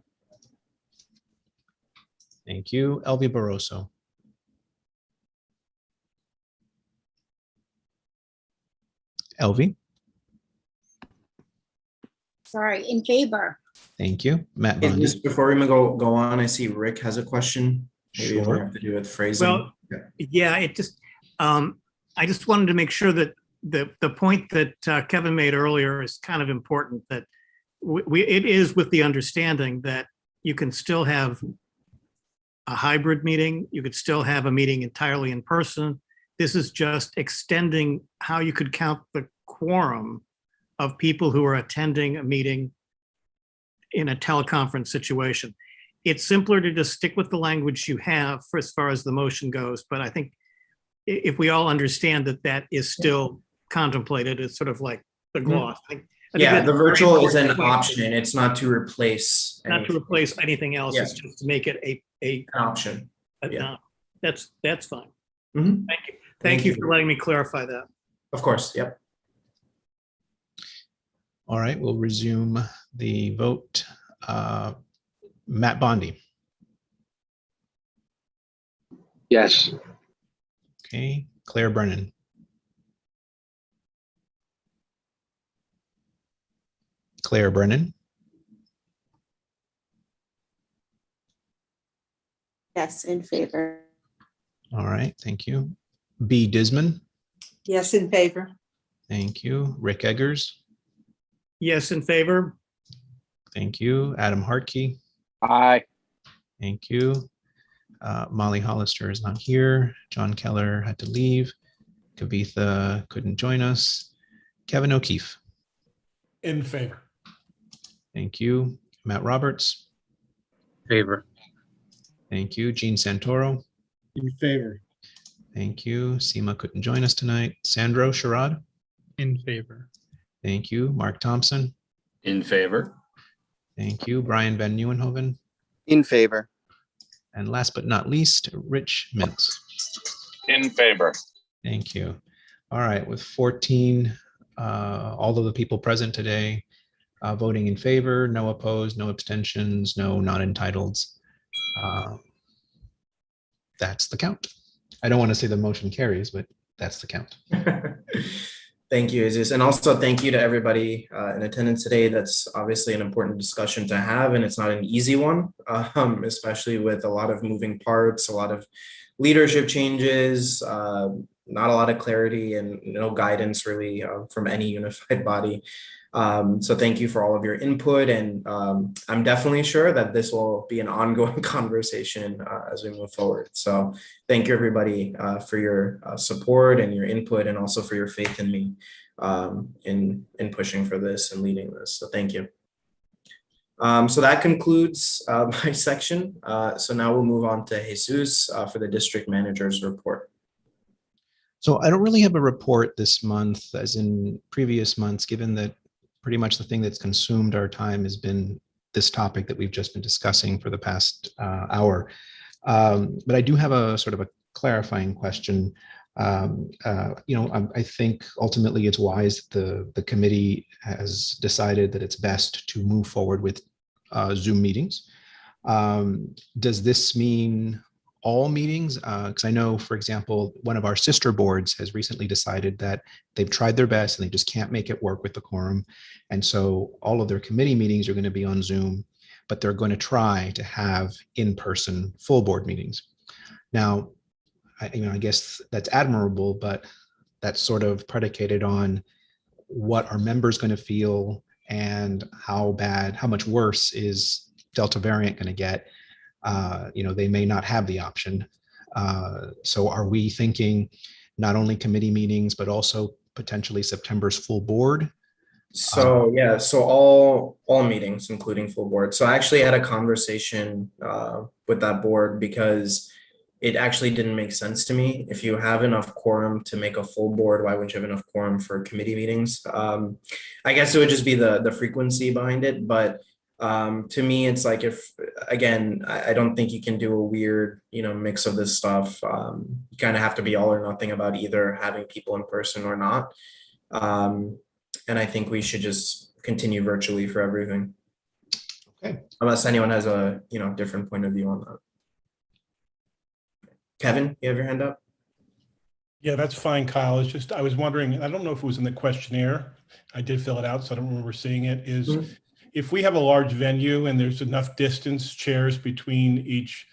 Thank you. Elvie Barroso. Elvie. Sorry, in favor. Thank you. Matt Hey, Bondi. just before we go on, I see Rick has a question. Maybe it'll Sure. have to do with phrasing. Well, Yeah. yeah, it just, I just wanted to make sure that the point that Kevin made earlier is kind of important, that it is with the understanding that you can still have a hybrid meeting, you could still have a meeting entirely in person. This is just extending how you could count the quorum of people who are attending a meeting in a teleconference situation. It's simpler to just stick with the language you have for as far as the motion goes, but I think if we all understand that that is still contemplated, it's sort of like the gloss. I think Yeah, that's the a very virtual is an important point. option. It's not to replace. Not to anything. replace anything else, it's just to make it An option. Yeah. no, that's fine. Mhm. Thank you. Thank you for letting me clarify that. Of course, yep. All right, we'll resume the vote. Matt Bondi. Yes. Okay, Claire Brennan. Claire Brennan. Yes, in favor. All right, thank you. B. Disman. Yes, in favor. Thank you. Rick Eggers. Yes, in favor. Thank you. Adam Hartke. Aye. Thank you. Molly Hollister is not here. John Keller had to leave. Kavitha couldn't join us. Kevin O'Keefe. In favor. Thank you. Matt Roberts. Favor. Thank you. Gene Santoro. In favor. Thank you. Seema couldn't join us tonight. Sandro Sherrod. In favor. Thank you. Mark Thompson. In favor. Thank you. Brian Van Nieuwenhoven. In favor. And last but not least, Rich Mintz. In favor. Thank you. All right, with 14, all of the people present today voting in favor, no opposed, no abstentions, no non-entitled's. That's the count. I don't want to say the motion carries, but that's the count. Thank you, Aziz. And also thank you to everybody in attendance today. That's obviously an important discussion to have, and it's not an easy one, especially with a lot of moving parts, a lot of leadership changes, not a lot of clarity and no guidance really from any unified body. So thank you for all of your input, and I'm definitely sure that this will be an ongoing conversation as we move forward. So thank you everybody for your support and your input, and also for your faith in me in pushing for this and leading this. So thank you. So that concludes my section. So now we'll move on to Jesus for the district manager's report. So I don't really have a report this month as in previous months, given that pretty much the thing that's consumed our time has been this topic that we've just been discussing for the past hour. But I do have a sort of a clarifying question. I think ultimately it's wise that the committee has decided that it's best to move forward with Zoom meetings. Does this mean all meetings? Because I know, for example, one of our sister boards has recently decided that they've tried their best and they just can't make it work with the quorum. And so all of their committee meetings are going to be on Zoom, but they're going to try to have in-person full board meetings. Now, I guess that's admirable, but that's sort of predicated on what are members going to feel and how much worse is Delta variant going to get. They may not have the option. So are we thinking not only committee meetings, but also potentially September's full board. So yeah, so all meetings, including full board. So I actually had a conversation with that board because it actually didn't make sense to me. If you have enough quorum to make a full board, why wouldn't you have enough quorum for committee meetings? I guess it would just be the frequency behind it. But to me, it's like if, again, I don't think you can do a weird, mix of this stuff. You kind of have to be all or nothing about either having people in person or not. And I think we should just continue virtually for everything. Okay. Unless anyone has a, different point of view on that. Kevin, you have your hand up? Yeah, that's fine, Kyle. It's just, I was wondering, I don't know if it was in the questionnaire. I did fill it out, so I don't remember seeing it, is if we have a large venue and there's enough distance, chairs between each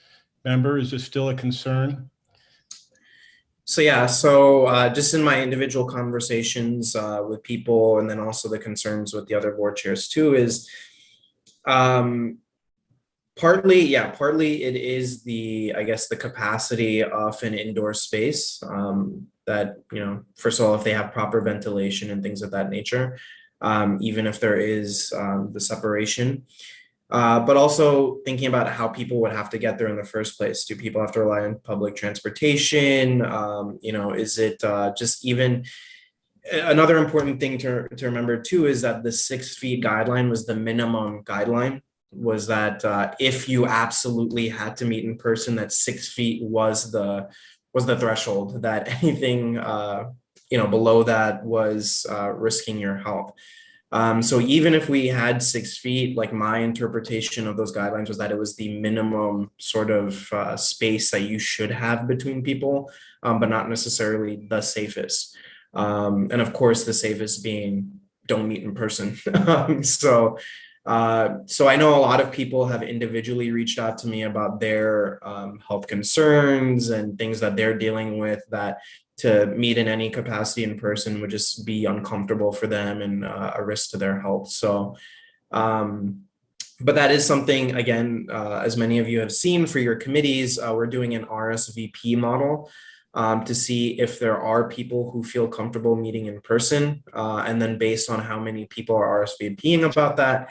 member, is this still a concern? So yeah, so just in my individual conversations with people, and then also the concerns with the other board chairs too, is partly it is I guess the capacity of an indoor space that, first of all, if they have proper ventilation and things of that nature, even if there is the separation. But also thinking about how people would have to get there in the first place. Do people have to rely on public transportation? Is it just even another important thing to remember too is that the 6 feet guideline was the minimum guideline, was that if you absolutely had to meet in person, that 6 feet was the threshold, that anything below that was risking your health. So even if we had 6 feet, like my interpretation of those guidelines was that it was the minimum sort of space that you should have between people, but not necessarily the safest. And of course, the safest being don't meet in person. So I know a lot of people have individually reached out to me about their health concerns and things that they're dealing with, that to meet in any capacity in person would just be uncomfortable for them and a risk to their health. So, but that is something, again, as many of you have seen for your committees, we're doing an RSVP model to see if there are people who feel comfortable meeting in person. And then based on how many people are RSVPing about that,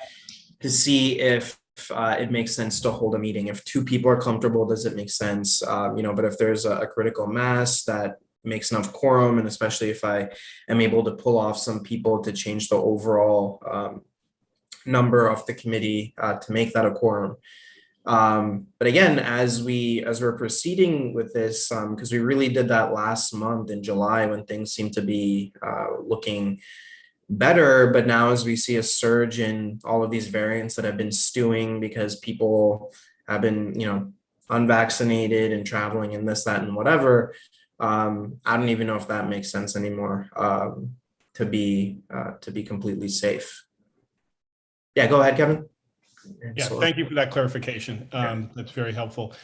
to see if it makes sense to hold a meeting. If 2 people are comfortable, does it make sense? But if there's a critical mass that makes enough quorum, and especially if I am able to pull off some people to change the overall number of the committee to make that a quorum. But again, as we're proceeding with this, because we really did that last month in July when things seemed to be looking better, but now as we see a surge in all of these variants that have been stewing because people have been, unvaccinated and traveling and this, that, and whatever, I don't even know if that makes sense anymore to be completely safe. Yeah, go ahead, Kevin. Yeah, thank you for that clarification. That's very helpful.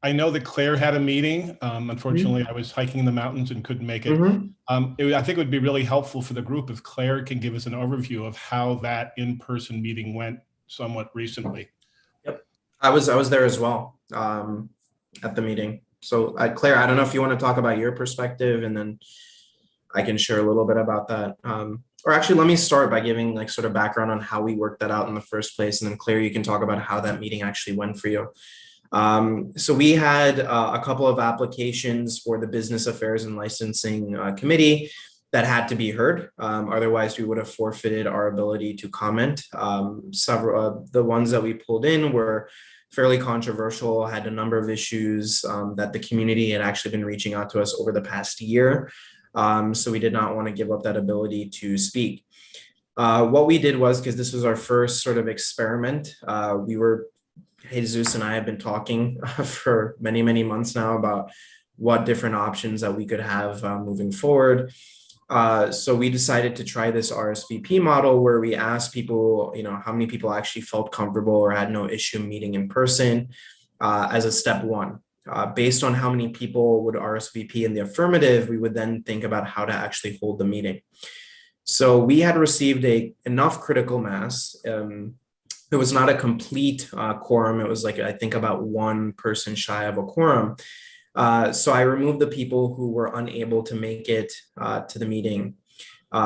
I know that Claire had a meeting. Unfortunately, I was hiking in the mountains and couldn't make it. I think it would be really helpful for the group if Claire can give us an overview of how that in-person meeting went somewhat recently. Yep, I was there as well at the meeting. So Claire, I don't know if you want to talk about your perspective, and then I can share a little bit about that. Or actually, let me start by giving like sort of background on how we worked that out in the first place. And then Claire, you can talk about how that meeting actually went for you. So we had a couple of applications for the Business Affairs and Licensing Committee that had to be heard. Otherwise, we would have forfeited our ability to comment. Several of the ones that we pulled in were fairly controversial, had a number of issues that the community had actually been reaching out to us over the past year. So we did not want to give up that ability to speak. What we did was, because this was our first sort of experiment, Jesus and I have been talking for many, many months now about what different options that we could have moving forward. So we decided to try this RSVP model where we asked people, how many people actually felt comfortable or had no issue meeting in person as a step one. Based on how many people would RSVP in the affirmative, we would then think about how to actually hold the meeting. So we had received enough critical mass. It was not a complete quorum. It was like, I think about one person shy of a quorum. So I removed the people who were unable to make it to the meeting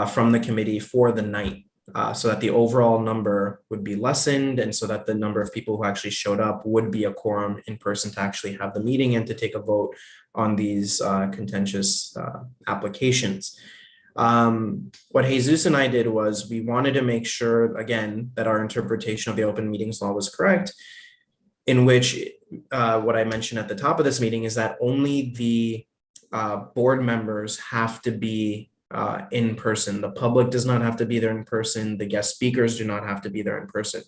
from the committee for the night, so that the overall number would be lessened, and so that the number of people who actually showed up would be a quorum in person to actually have the meeting and to take a vote on these contentious applications. What Jesus and I did was we wanted to make sure, again, that our interpretation of the open meetings law was correct, in which what I mentioned at the top of this meeting is that only the board members have to be in person. The public does not have to be there in person. The guest speakers do not have to be there in person.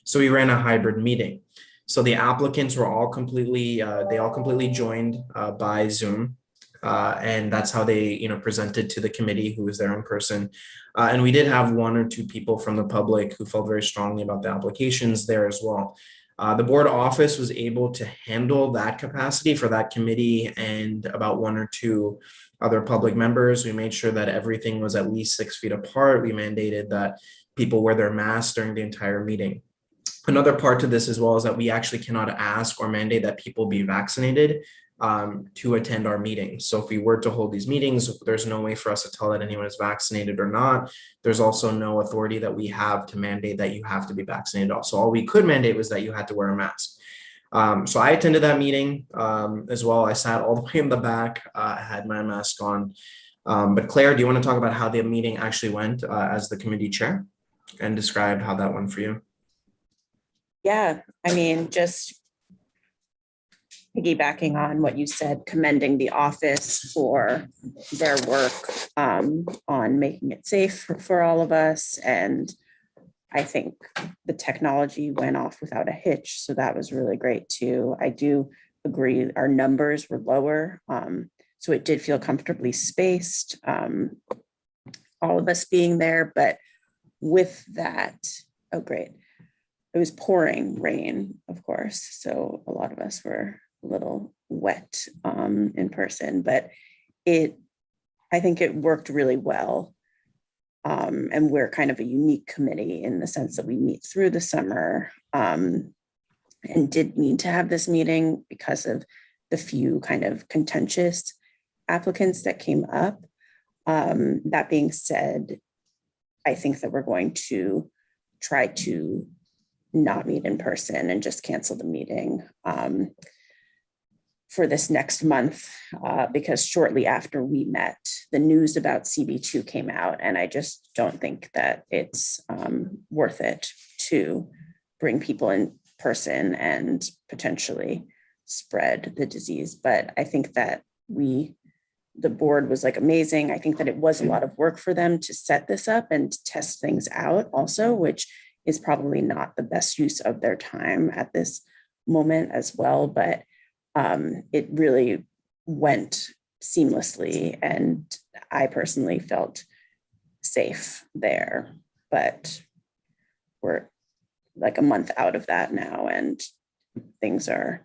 So we ran a hybrid meeting. So the applicants were all completely, they all completely joined by Zoom. And that's how they, presented to the committee who was there in person. And we did have one or two people from the public who felt very strongly about the applications there as well. The board office was able to handle that capacity for that committee and about one or two other public members. We made sure that everything was at least 6 feet apart. We mandated that people wear their masks during the entire meeting. Another part to this as well is that we actually cannot ask or mandate that people be vaccinated to attend our meetings. So if we were to hold these meetings, there's no way for us to tell that anyone is vaccinated or not. There's also no authority that we have to mandate that you have to be vaccinated. Also, all we could mandate was that you had to wear a mask. So I attended that meeting as well. I sat all the way in the back. I had my mask on. But Claire, do you want to talk about how the meeting actually went as the committee chair and describe how that went for you? Yeah, I mean, just piggybacking on what you said, commending the office for their work on making it safe for all of us. And I think the technology went off without a hitch. So that was really great too. I do agree our numbers were lower. So it did feel comfortably spaced, all of us being there. But with that, oh great. It was pouring rain, of course. So a lot of us were a little wet in person, but I think it worked really well. And we're kind of a unique committee in the sense that we meet through the summer and did need to have this meeting because of the few kind of contentious applicants that came up. That being said, I think that we're going to try to not meet in person and just cancel the meeting for this next month because shortly after we met, the news about CB2 came out, and I just don't think that it's worth it to bring people in person and potentially spread the disease. But I think that the board was like amazing. I think that it was a lot of work for them to set this up and test things out also, which is probably not the best use of their time at this moment as well, but it really went seamlessly and I personally felt safe there, but we're like a month out of that now and things are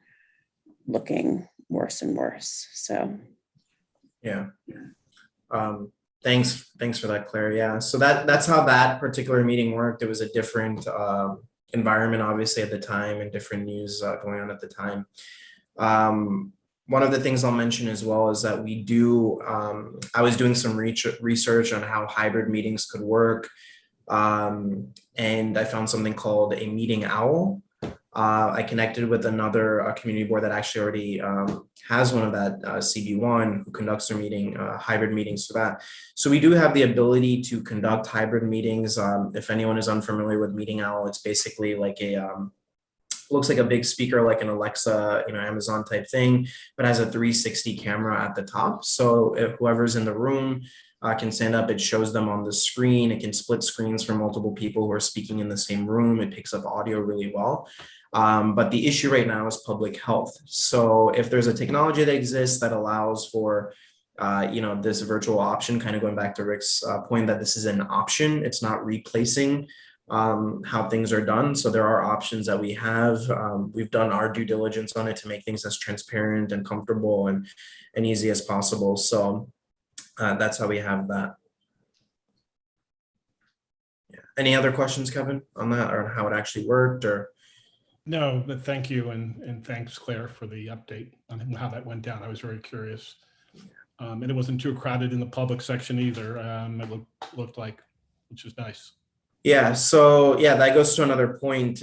looking worse and worse, so. Yeah. Thanks for that, Claire. Yeah, so that's how that particular meeting worked. It was a different environment, obviously, at the time, and different news going on at the time. One of the things I'll mention as well is that I was doing some research on how hybrid meetings could work, and I found something called a meeting owl. I connected with another community board that actually already has one of that CB1 who conducts their hybrid meetings for that. So we do have the ability to conduct hybrid meetings. If anyone is unfamiliar with Meeting Owl, it's basically like looks like a big speaker, like an Alexa, Amazon type thing, but has a 360 camera at the top. So if whoever's in the room can stand up, it shows them on the screen. It can split screens for multiple people who are speaking in the same room. It picks up audio really well. But the issue right now is public health. So if there's a technology that exists that allows for, this virtual option, kind of going back to Rick's point that this is an option, it's not replacing how things are done. So there are options that we have. We've done our due diligence on it to make things as transparent and comfortable and easy as possible. So that's how we have that. Yeah. Any other questions, Kevin, on that, or how it actually worked, or? No, but thank you, and thanks, Claire, for the update on how that went down. I was very curious. And it wasn't too crowded in the public section either. It looked like, which is nice. Yeah, so yeah, that goes to another point,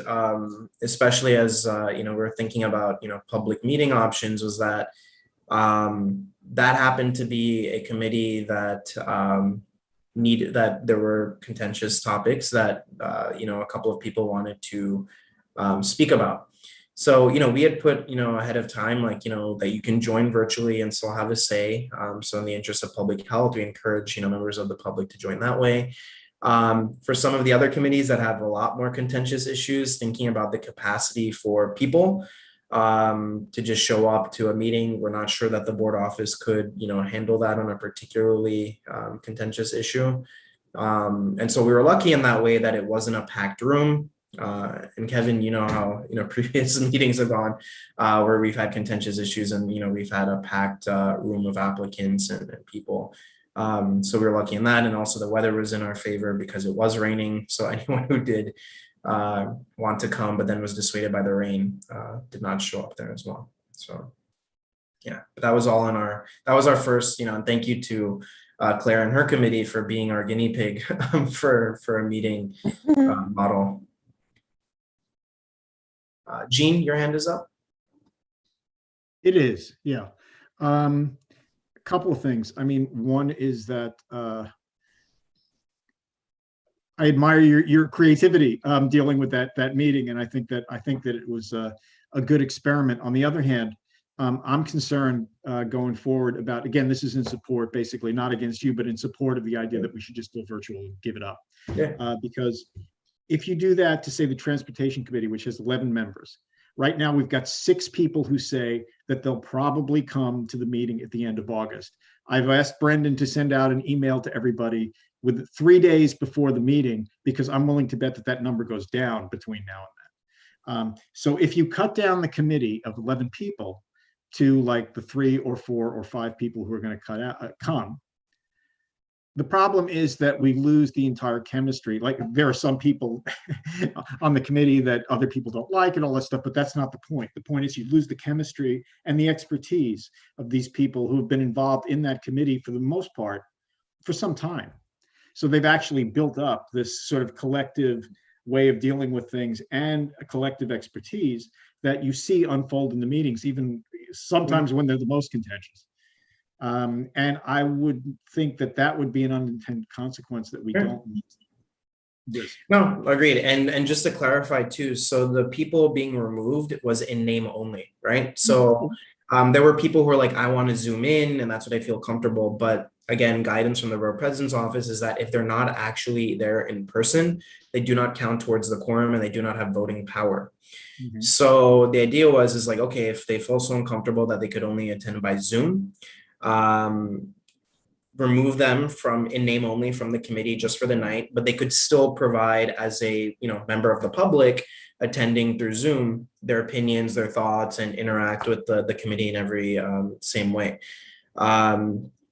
especially as we're thinking about public meeting options, was that that happened to be a committee that needed, that there were contentious topics that a couple of people wanted to speak about. So, we had put, ahead of time, like, that you can join virtually and still have a say. So in the interest of public health, we encourage, members of the public to join that way. For some of the other committees that have a lot more contentious issues, thinking about the capacity for people to just show up to a meeting, we're not sure that the board office could, handle that on a particularly contentious issue. And so we were lucky in that way that it wasn't a packed room. And Kevin, how previous meetings have gone where we've had contentious issues and we've had a packed room of applicants and people. So we were lucky in that, and also the weather was in our favor because it was raining. So anyone who did want to come but then was dissuaded by the rain did not show up there as well. So yeah, but that was all in our, that was our first, and thank you to Claire and her committee for being our guinea pig for a meeting model. Jean, your hand is up. It is, yeah. A couple of things. I mean, one is that I admire your creativity dealing with that meeting, and I think that it was a good experiment. On the other hand, I'm concerned going forward about, again, this is in support, basically not against you, but in support of the idea that we should just go virtual and give it up. Yeah. Because if you do that to, say, the Transportation Committee, which has 11 members, right now we've got 6 people who say that they'll probably come to the meeting at the end of August. I've asked Brendan to send out an email to everybody with 3 days before the meeting, because I'm willing to bet that number goes down between now and then. So if you cut down the committee of 11 people to like the 3 or 4 or 5 people who are going to come, the problem is that we lose the entire chemistry. Like, there are some people on the committee that other people don't like and all that stuff, but that's not the point. The point is you lose the chemistry and the expertise of these people who have been involved in that committee for the most part for some time. So they've actually built up this sort of collective way of dealing with things and a collective expertise that you see unfold in the meetings, even sometimes when they're the most contentious. And I would think that would be an unintended consequence that we don't need this. No, agreed. And just to clarify too, so the people being removed was in name only, right? So there were people who were like, I want to Zoom in and that's what I feel comfortable. But again, guidance from the Borough President's office is that if they're not actually there in person, they do not count towards the quorum and they do not have voting power. Mm-hmm. So the idea is like, okay, if they feel so uncomfortable that they could only attend by Zoom, remove them from in name only from the committee just for the night, but they could still provide as a member of the public attending through Zoom their opinions, their thoughts, and interact with the committee in every same way.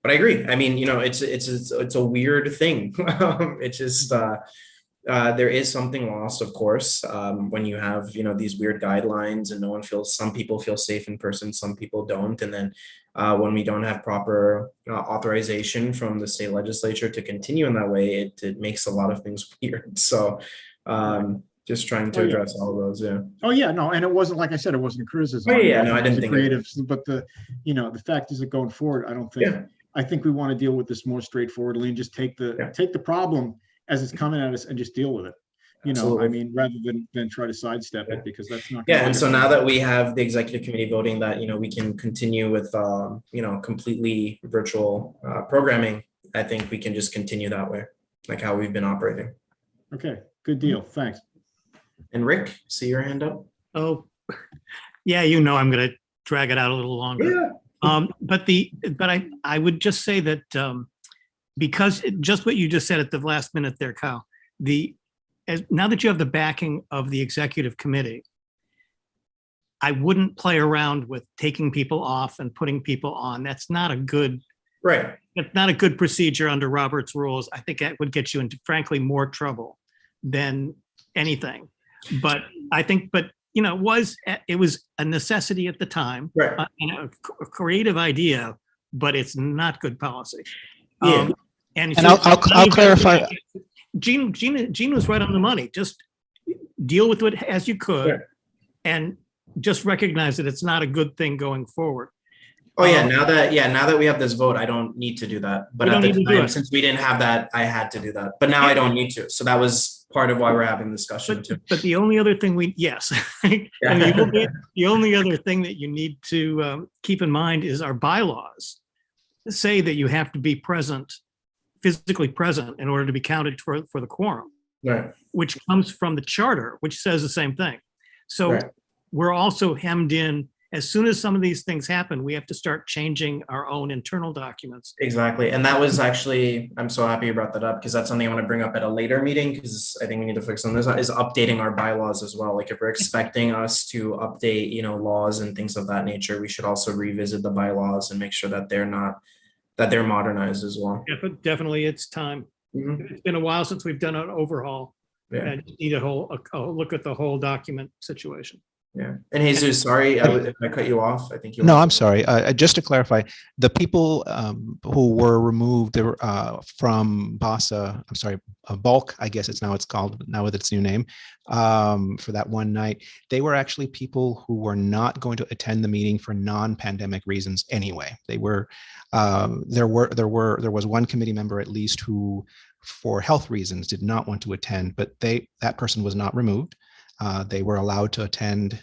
But I agree. I mean, it's a weird thing. It's just there is something lost, of course, when you have these weird guidelines and some people feel safe in person, some people don't, and then when we don't have proper authorization from the state legislature to continue in that way, it makes a lot of things weird. So just trying to address all of those. Yeah. Oh yeah, no, and it wasn't, like I said, it wasn't a criticism. Oh yeah, no, I didn't think creative, but the fact is that going forward, I don't think. Yeah. I think we want to deal with this more straightforwardly and just take the problem as it's coming at us and just deal with it. I mean, rather than try to sidestep it, because that's not. Yeah, and so now that we have the executive committee voting that we can continue with completely virtual programming, I think we can just continue that way, like how we've been operating. Okay, good deal. Thanks. And Rick, see your hand up. Oh, yeah, I'm going to drag it out a little longer. Yeah. But I would just say that because just what you just said at the last minute there, Kyle, now that you have the backing of the executive committee, I wouldn't play around with taking people off and putting people on. That's not a good, right. That's not a good procedure under Robert's rules. I think that would get you into, frankly, more trouble than anything. But I think, it was a necessity at the time, Right. A creative idea, but it's not good policy. Yeah. And I'll clarify. Gene was right on the money. Just deal with it as you could, Sure. and just recognize that it's not a good thing going forward. Oh yeah, now that we have this vote, I don't need to do that. But You at don't need the to do time, it. since we didn't have that, I had to do that. But now I don't need to. So that was part of why we're having this discussion too. But the only other thing yes, and the only other thing that you need to keep in mind is our bylaws say that you have to be present, physically present, in order to be counted for the quorum. Right. Which comes from the charter, which says the same thing. So Right. we're also hemmed in. As soon as some of these things happen, we have to start changing our own internal documents. Exactly. And that was actually, I'm so happy you brought that up, because that's something I want to bring up at a later meeting, because I think we need to focus on this, is updating our bylaws as well. Like if we're expecting us to update, laws and things of that nature, we should also revisit the bylaws and make sure that they're modernized as well. Definitely, it's time. Mhm. It's been a while since we've done an overhaul. Yeah. And need a look at the whole document situation. Yeah. And Jesus, sorry if I cut you off. I think you. No, I'm sorry. Just to clarify, the people who were removed from BASA, I'm sorry, Bulk, I guess it's called now with its new name, for that one night, they were actually people who were not going to attend the meeting for non-pandemic reasons anyway. They were, there was one committee member at least who, for health reasons, did not want to attend, but that person was not removed. They were allowed to attend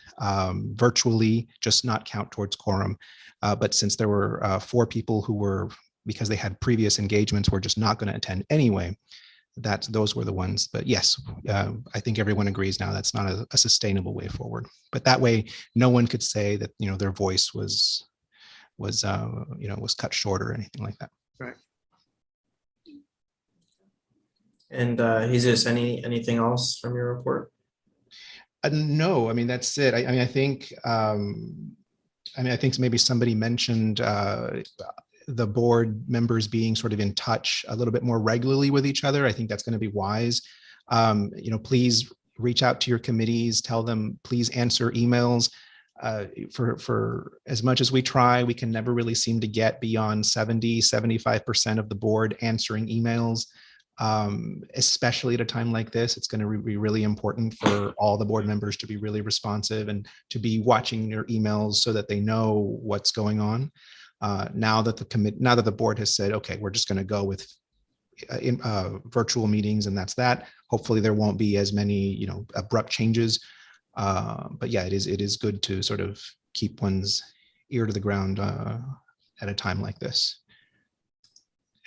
virtually, just not count towards quorum. But since there were 4 people who were, because they had previous engagements, were just not going to attend anyway, those were the ones. But yes, I think everyone agrees now that's not a sustainable way forward. But that way, no one could say that their voice was cut short or anything like that. Right. And Jesus, anything else from your report? No, I mean, that's it. I think maybe somebody mentioned the board members being sort of in touch a little bit more regularly with each other. I think that's going to be wise. Please reach out to your committees, tell them, please answer emails. For as much as we try, we can never really seem to get beyond 75% of the board answering emails. Especially at a time like this, it's going to be really important for all the board members to be really responsive and to be watching your emails so that they know what's going on. Now that the board has said, okay, we're just going to go with virtual meetings, and that's that. Hopefully, there won't be as many abrupt changes. But yeah, it is good to sort of keep one's ear to the ground at a time like this.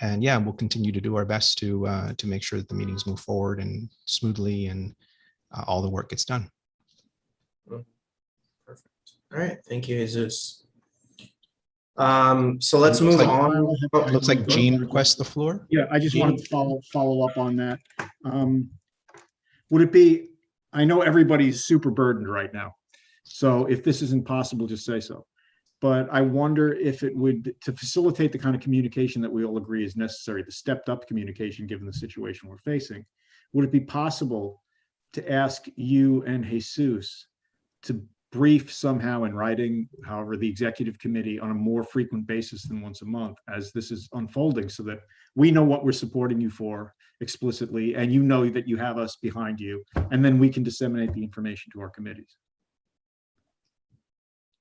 And yeah, we'll continue to do our best to make sure that the meetings move forward and smoothly, and all the work gets done. Perfect. All right. Thank you, Jesus. So let's move on. Looks like Gene requests the floor. Yeah, I just wanted to follow up on that. Would it be, I know everybody's super burdened right now, so if this isn't possible, just say so. But I wonder if it would, to facilitate the kind of communication that we all agree is necessary, the stepped up communication given the situation we're facing, would it be possible to ask you and Jesus to brief somehow in writing, however, the executive committee on a more frequent basis than once a month as this is unfolding, so that we know what we're supporting you for explicitly, and you know that you have us behind you, and then we can disseminate the information to our committees?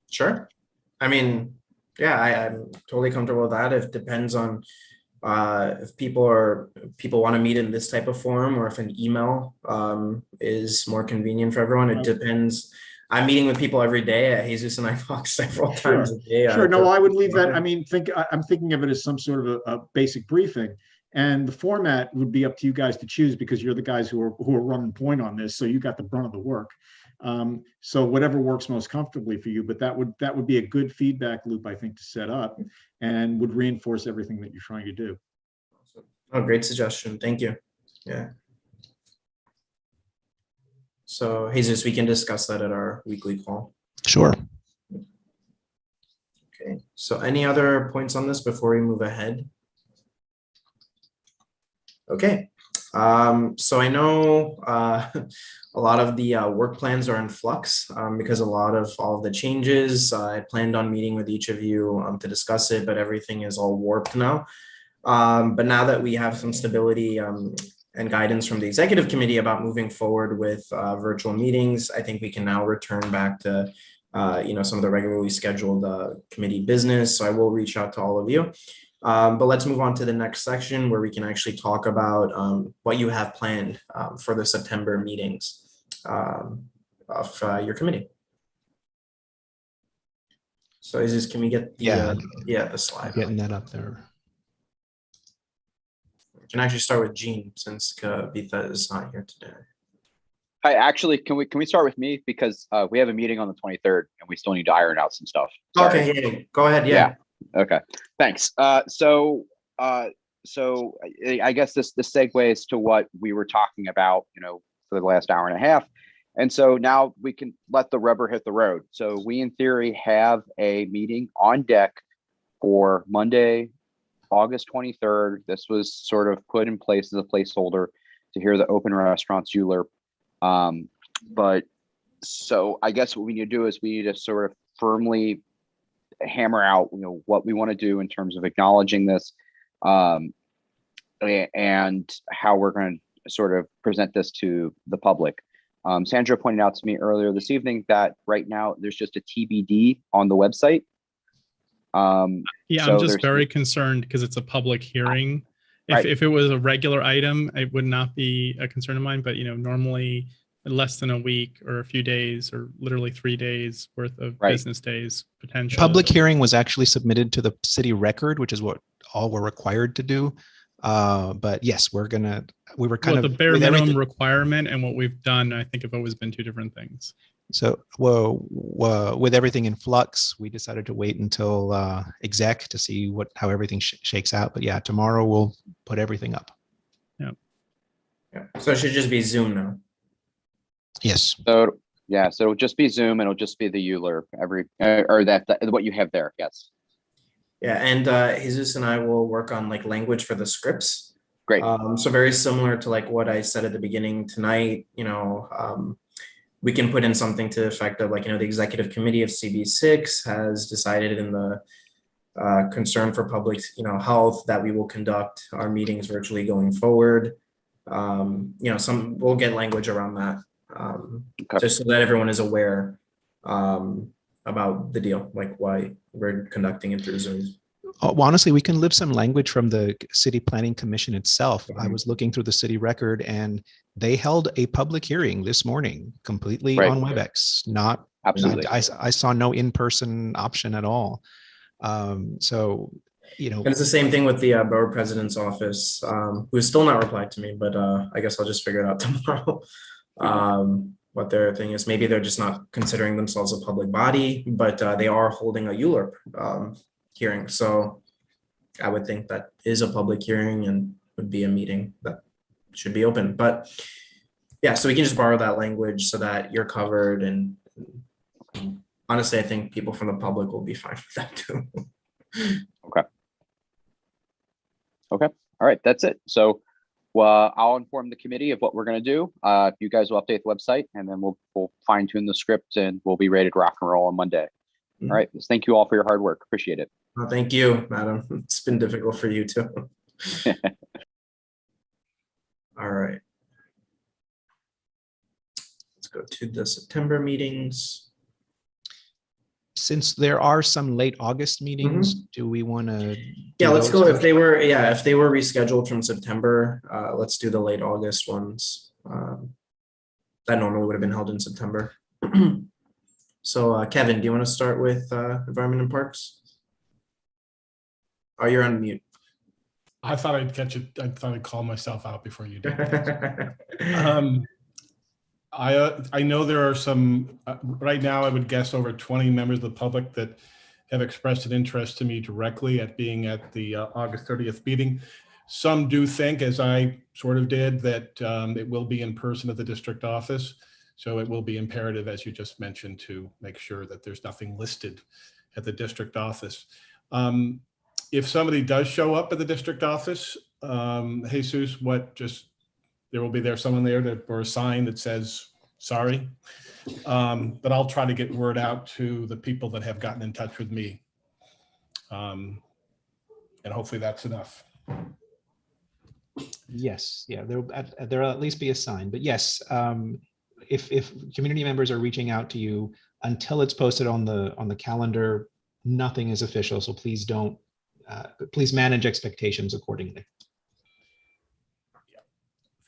Sure. I mean, yeah, I'm totally comfortable with that. It depends on if people want to meet in this type of forum, or if an email is more convenient for everyone. It depends. I'm meeting with people every day. Jesus and I talk several times a day. Sure. No, I would leave that. I mean, I'm thinking of it as some sort of a basic briefing, and the format would be up to you guys to choose, because you're the guys who are running point on this. So you got the brunt of the work. So whatever works most comfortably for you, but that would be a good feedback loop, I think, to set up, and would reinforce everything that you're trying to do. Oh, great suggestion. Thank you. Yeah. So Jesus, we can discuss that at our weekly call. Sure. Okay. So any other points on this before we move ahead? Okay. So I know a lot of the work plans are in flux because all of the changes. I planned on meeting with each of you to discuss it, but everything is all warped now. But now that we have some stability and guidance from the executive committee about moving forward with virtual meetings, I think we can now return back to some of the regularly scheduled committee business. So I will reach out to all of you. But let's move on to the next section where we can actually talk about what you have planned for the September meetings of your committee. So can we get the slide? Getting that up there. We can actually start with Jean since Kavitha is not here today. Hi, actually, can we start with me because we have a meeting on the 23rd and we still need to iron out some stuff. Sorry. Okay, yeah, go ahead. Yeah. Okay. Thanks. So I guess this segues to what we were talking about, for the last hour and a half. And so now we can let the rubber hit the road. So we, in theory, have a meeting on deck for Monday, August 23rd. This was sort of put in place as a placeholder to hear the open restaurants ULURP. But so I guess what we need to do is we need to sort of firmly hammer out, what we want to do in terms of acknowledging this, and how we're going to sort of present this to the public. Sandra pointed out to me earlier this evening that right now there's just a TBD on the website. Yeah, so I'm just very concerned because it's a public hearing. If it was a regular item, it would not be a concern of mine. But normally less than a week or a few days or literally 3 days worth of business days potentially. Public hearing was actually submitted to the city record, which is what all we're required to do. But yes, we were kind of the bare minimum requirement and what we've done, I think have always been two different things. So with everything in flux, we decided to wait until exec to see how everything shakes out. But yeah, tomorrow we'll put everything up. Yeah. So it should just be Zoom now. Yes. So it'll just be Zoom and it'll just be the ULURP or that what you have there. Yes. Yeah, and Jesus and I will work on language for the scripts. Great. So very similar to what I said at the beginning tonight. We can put in something to the effect of the executive committee of CB6 has decided in the concern for public health that we will conduct our meetings virtually going forward. We'll get language around that. Just so that everyone is aware about the deal, why we're conducting it through Zoom. Well, honestly, we can lift some language from the City Planning Commission itself. I was looking through the city record and they held a public hearing this morning completely on WebEx. Absolutely. I saw no in-person option at all. And it's the same thing with the borough president's office, who has still not replied to me, but I guess I'll just figure it out tomorrow. What their thing is. Maybe they're just not considering themselves a public body, but they are holding a ULURP hearing. So I would think that is a public hearing and would be a meeting that should be open. But yeah, so we can just borrow that language so that you're covered. And honestly, I think people from the public will be fine with that too. Okay. All right. That's it. So I'll inform the committee of what we're going to do. You guys will update the website and then we'll fine tune the script and we'll be ready to rock and roll on Monday. All right. Thank you all for your hard work. Appreciate it. Well, thank you, madam. It's been difficult for you too. All right. Let's go to the September meetings. Since there are some late August meetings, do we want to? Yeah, let's go. If they were rescheduled from September, let's do the late August ones. That normally would have been held in September. So Kevin, do you want to start with Environment and Parks? Oh, you're on mute. I thought I'd catch it. I thought I'd call myself out before you did. I know there are some, right now I would guess over 20 members of the public that have expressed an interest to me directly at being at the August 30th meeting. Some do think, as I sort of did, that it will be in person at the district office. So it will be imperative, as you just mentioned, to make sure that there's nothing listed at the district office. If somebody does show up at the district office, Jesus, there will be someone there or a sign that says, sorry. But I'll try to get word out to the people that have gotten in touch with me. And hopefully that's enough. Yes, yeah, there'll at least be a sign, but yes, if community members are reaching out to you, until it's posted on the calendar, nothing is official, so please don't, please manage expectations accordingly.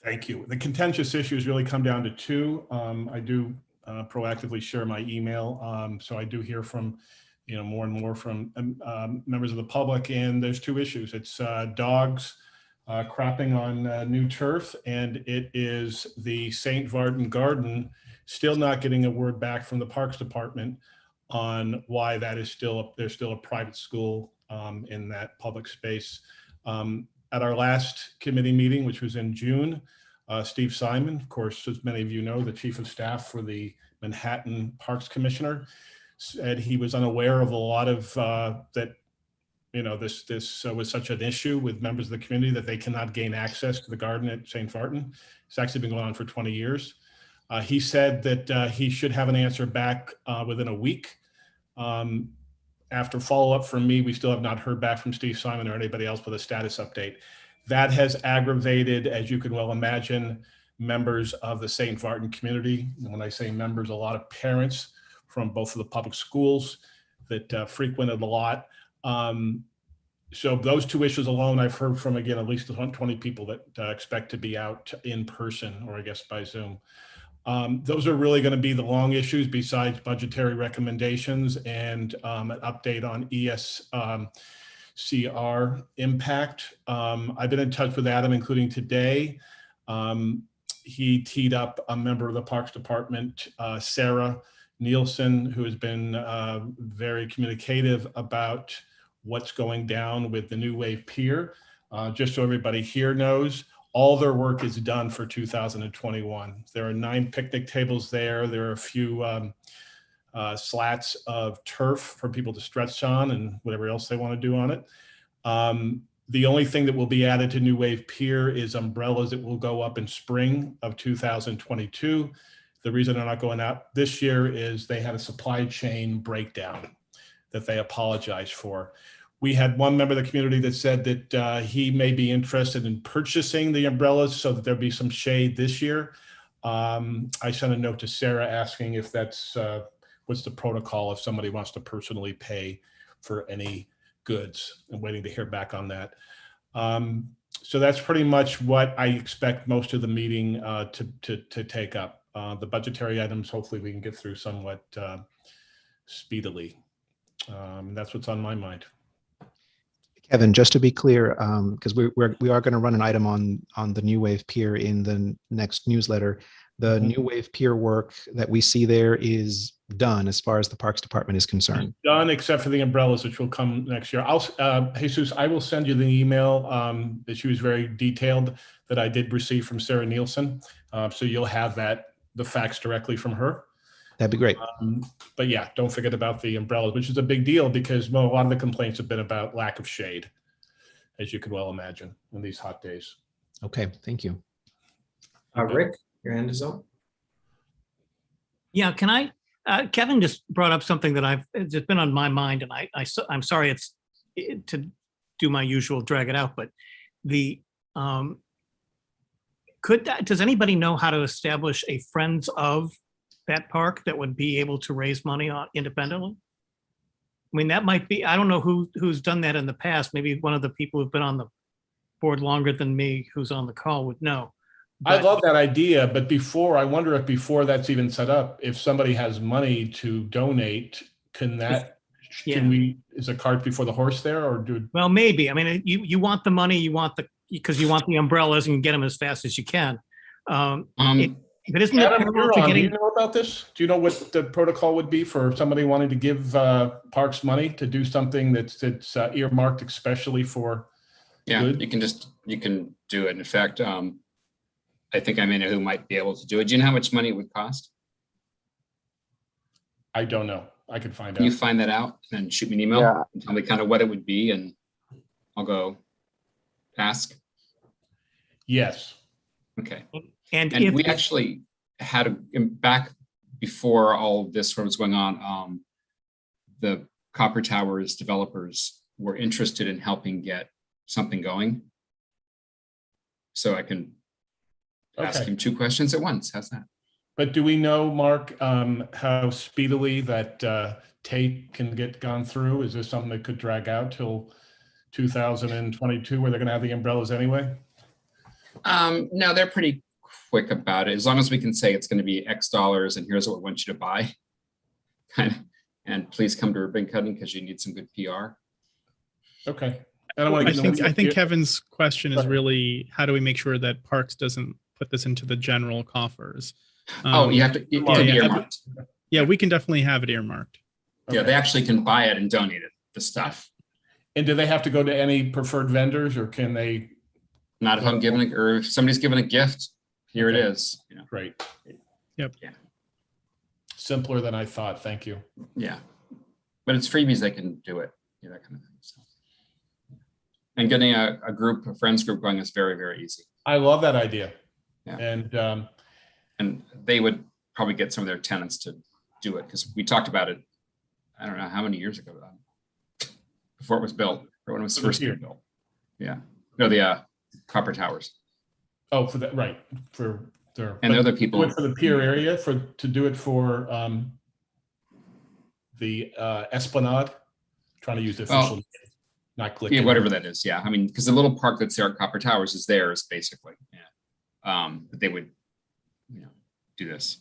Thank you. The contentious issues really come down to two. I do proactively share my email, so I do hear from more and more from members of the public, and there's two issues. It's dogs crapping on new turf, and it is the St. Varden Garden still not getting a word back from the Parks Department on why that is there's still a private school in that public space. At our last committee meeting, which was in June, Steve Simon, of course, as many of you know, the chief of staff for the Manhattan Parks Commissioner, said he was unaware of a lot of that. This was such an issue with members of the community that they cannot gain access to the garden at St. Varden. It's actually been going on for 20 years. He said that he should have an answer back within a week. After follow-up from me, we still have not heard back from Steve Simon or anybody else with a status update. That has aggravated, as you can well imagine, members of the St. Varden community. And when I say members, a lot of parents from both of the public schools that frequented a lot. So those two issues alone, I've heard from, again, at least 20 people that expect to be out in person, or I guess by Zoom. Those are really going to be the long issues besides budgetary recommendations and an update on ESCR impact. I've been in touch with Adam, including today. He teed up a member of the Parks Department, Sarah Nielsen, who has been very communicative about what's going down with the New Wave Pier. Just so everybody here knows, all their work is done for 2021. There are 9 picnic tables there. There are a few slats of turf for people to stretch on and whatever else they want to do on it. The only thing that will be added to New Wave Pier is umbrellas that will go up in spring of 2022. The reason they're not going out this year is they had a supply chain breakdown that they apologize for. We had one member of the community that said that he may be interested in purchasing the umbrellas so that there'll be some shade this year. I sent a note to Sarah asking if that's, what's the protocol if somebody wants to personally pay for any goods. I'm waiting to hear back on that. So that's pretty much what I expect most of the meeting to take up. The budgetary items, hopefully we can get through somewhat speedily. That's what's on my mind. Kevin, just to be clear, because we are going to run an item on the New Wave Pier in the next newsletter. The New Wave Pier work that we see there is done as far as the Parks Department is concerned. It's done, except for the umbrellas, which will come next year. Jesus, I will send you the email that she was very detailed that I did receive from Sarah Nielsen. So you'll have the facts directly from her. That'd be great. But yeah, don't forget about the umbrellas, which is a big deal because a lot of the complaints have been about lack of shade, as you could well imagine in these hot days. Okay, thank you. Rick, your hand is up. Yeah, can I? Kevin just brought up something that it's been on my mind, and I'm sorry to do my usual drag it out, but does anybody know how to establish a Friends of that park that would be able to raise money on independently? I mean, that might be, I don't know who's done that in the past. Maybe one of the people who've been on the board longer than me who's on the call would know. I love that idea, but I wonder if before that's even set up, if somebody has money to donate, is a cart before the horse there, or do? Well, maybe. I mean, you want the money, because you want the umbrellas and get them as fast as you can. But isn't it Adam, do you know about this? Do you know what the protocol would be for somebody wanting to give parks money to do something that's earmarked especially for? Yeah, good? you can do it. In fact, I think I may know who might be able to do it. Do you know how much money it would cost? I don't know. I could find out. Can you find that out and shoot me an email and tell me kind of what it would be, and I'll go ask. Yes. Okay. And And if we actually had back before all this was going on, the Copper Towers developers were interested in helping get something going. So I can ask Okay. him 2 questions at once. How's that? But do we know, Mark, how speedily that tape can get gone through? Is this something that could drag out till 2022 where they're going to have the umbrellas anyway? No, they're pretty quick about it. As long as we can say it's going to be X dollars and here's what we want you to buy. And please come to ribbon cutting because you need some good PR. Okay. I think Kevin's question is really, how do we make sure that Parks doesn't put this into the general coffers? You have to earmarked. Yeah, we can definitely have it earmarked. Okay. Yeah, they actually can buy it and donate it, the stuff. And do they have to go to any preferred vendors, or can they? Not if I'm giving it, or if somebody's giving a gift, here it is. You know. Great. Yep. Yeah. Simpler than I thought. Thank you. Yeah, but it's freebies. They can do it. Yeah, that kind of thing. So. And getting a friends group going is very, very easy. I love that idea. Yeah. And they would probably get some of their tenants to do it because we talked about it. I don't know how many years ago, before it was built, or when it was first being built. Yeah. No, the Copper Towers. Oh, for that, right? For their and other people do it for the pier area to do it for the Esplanade. Trying to use the official. Not clicking. Yeah, whatever that is. Yeah, I mean, because the little park that's there at Copper Towers is theirs, basically. Yeah. But they would, do this.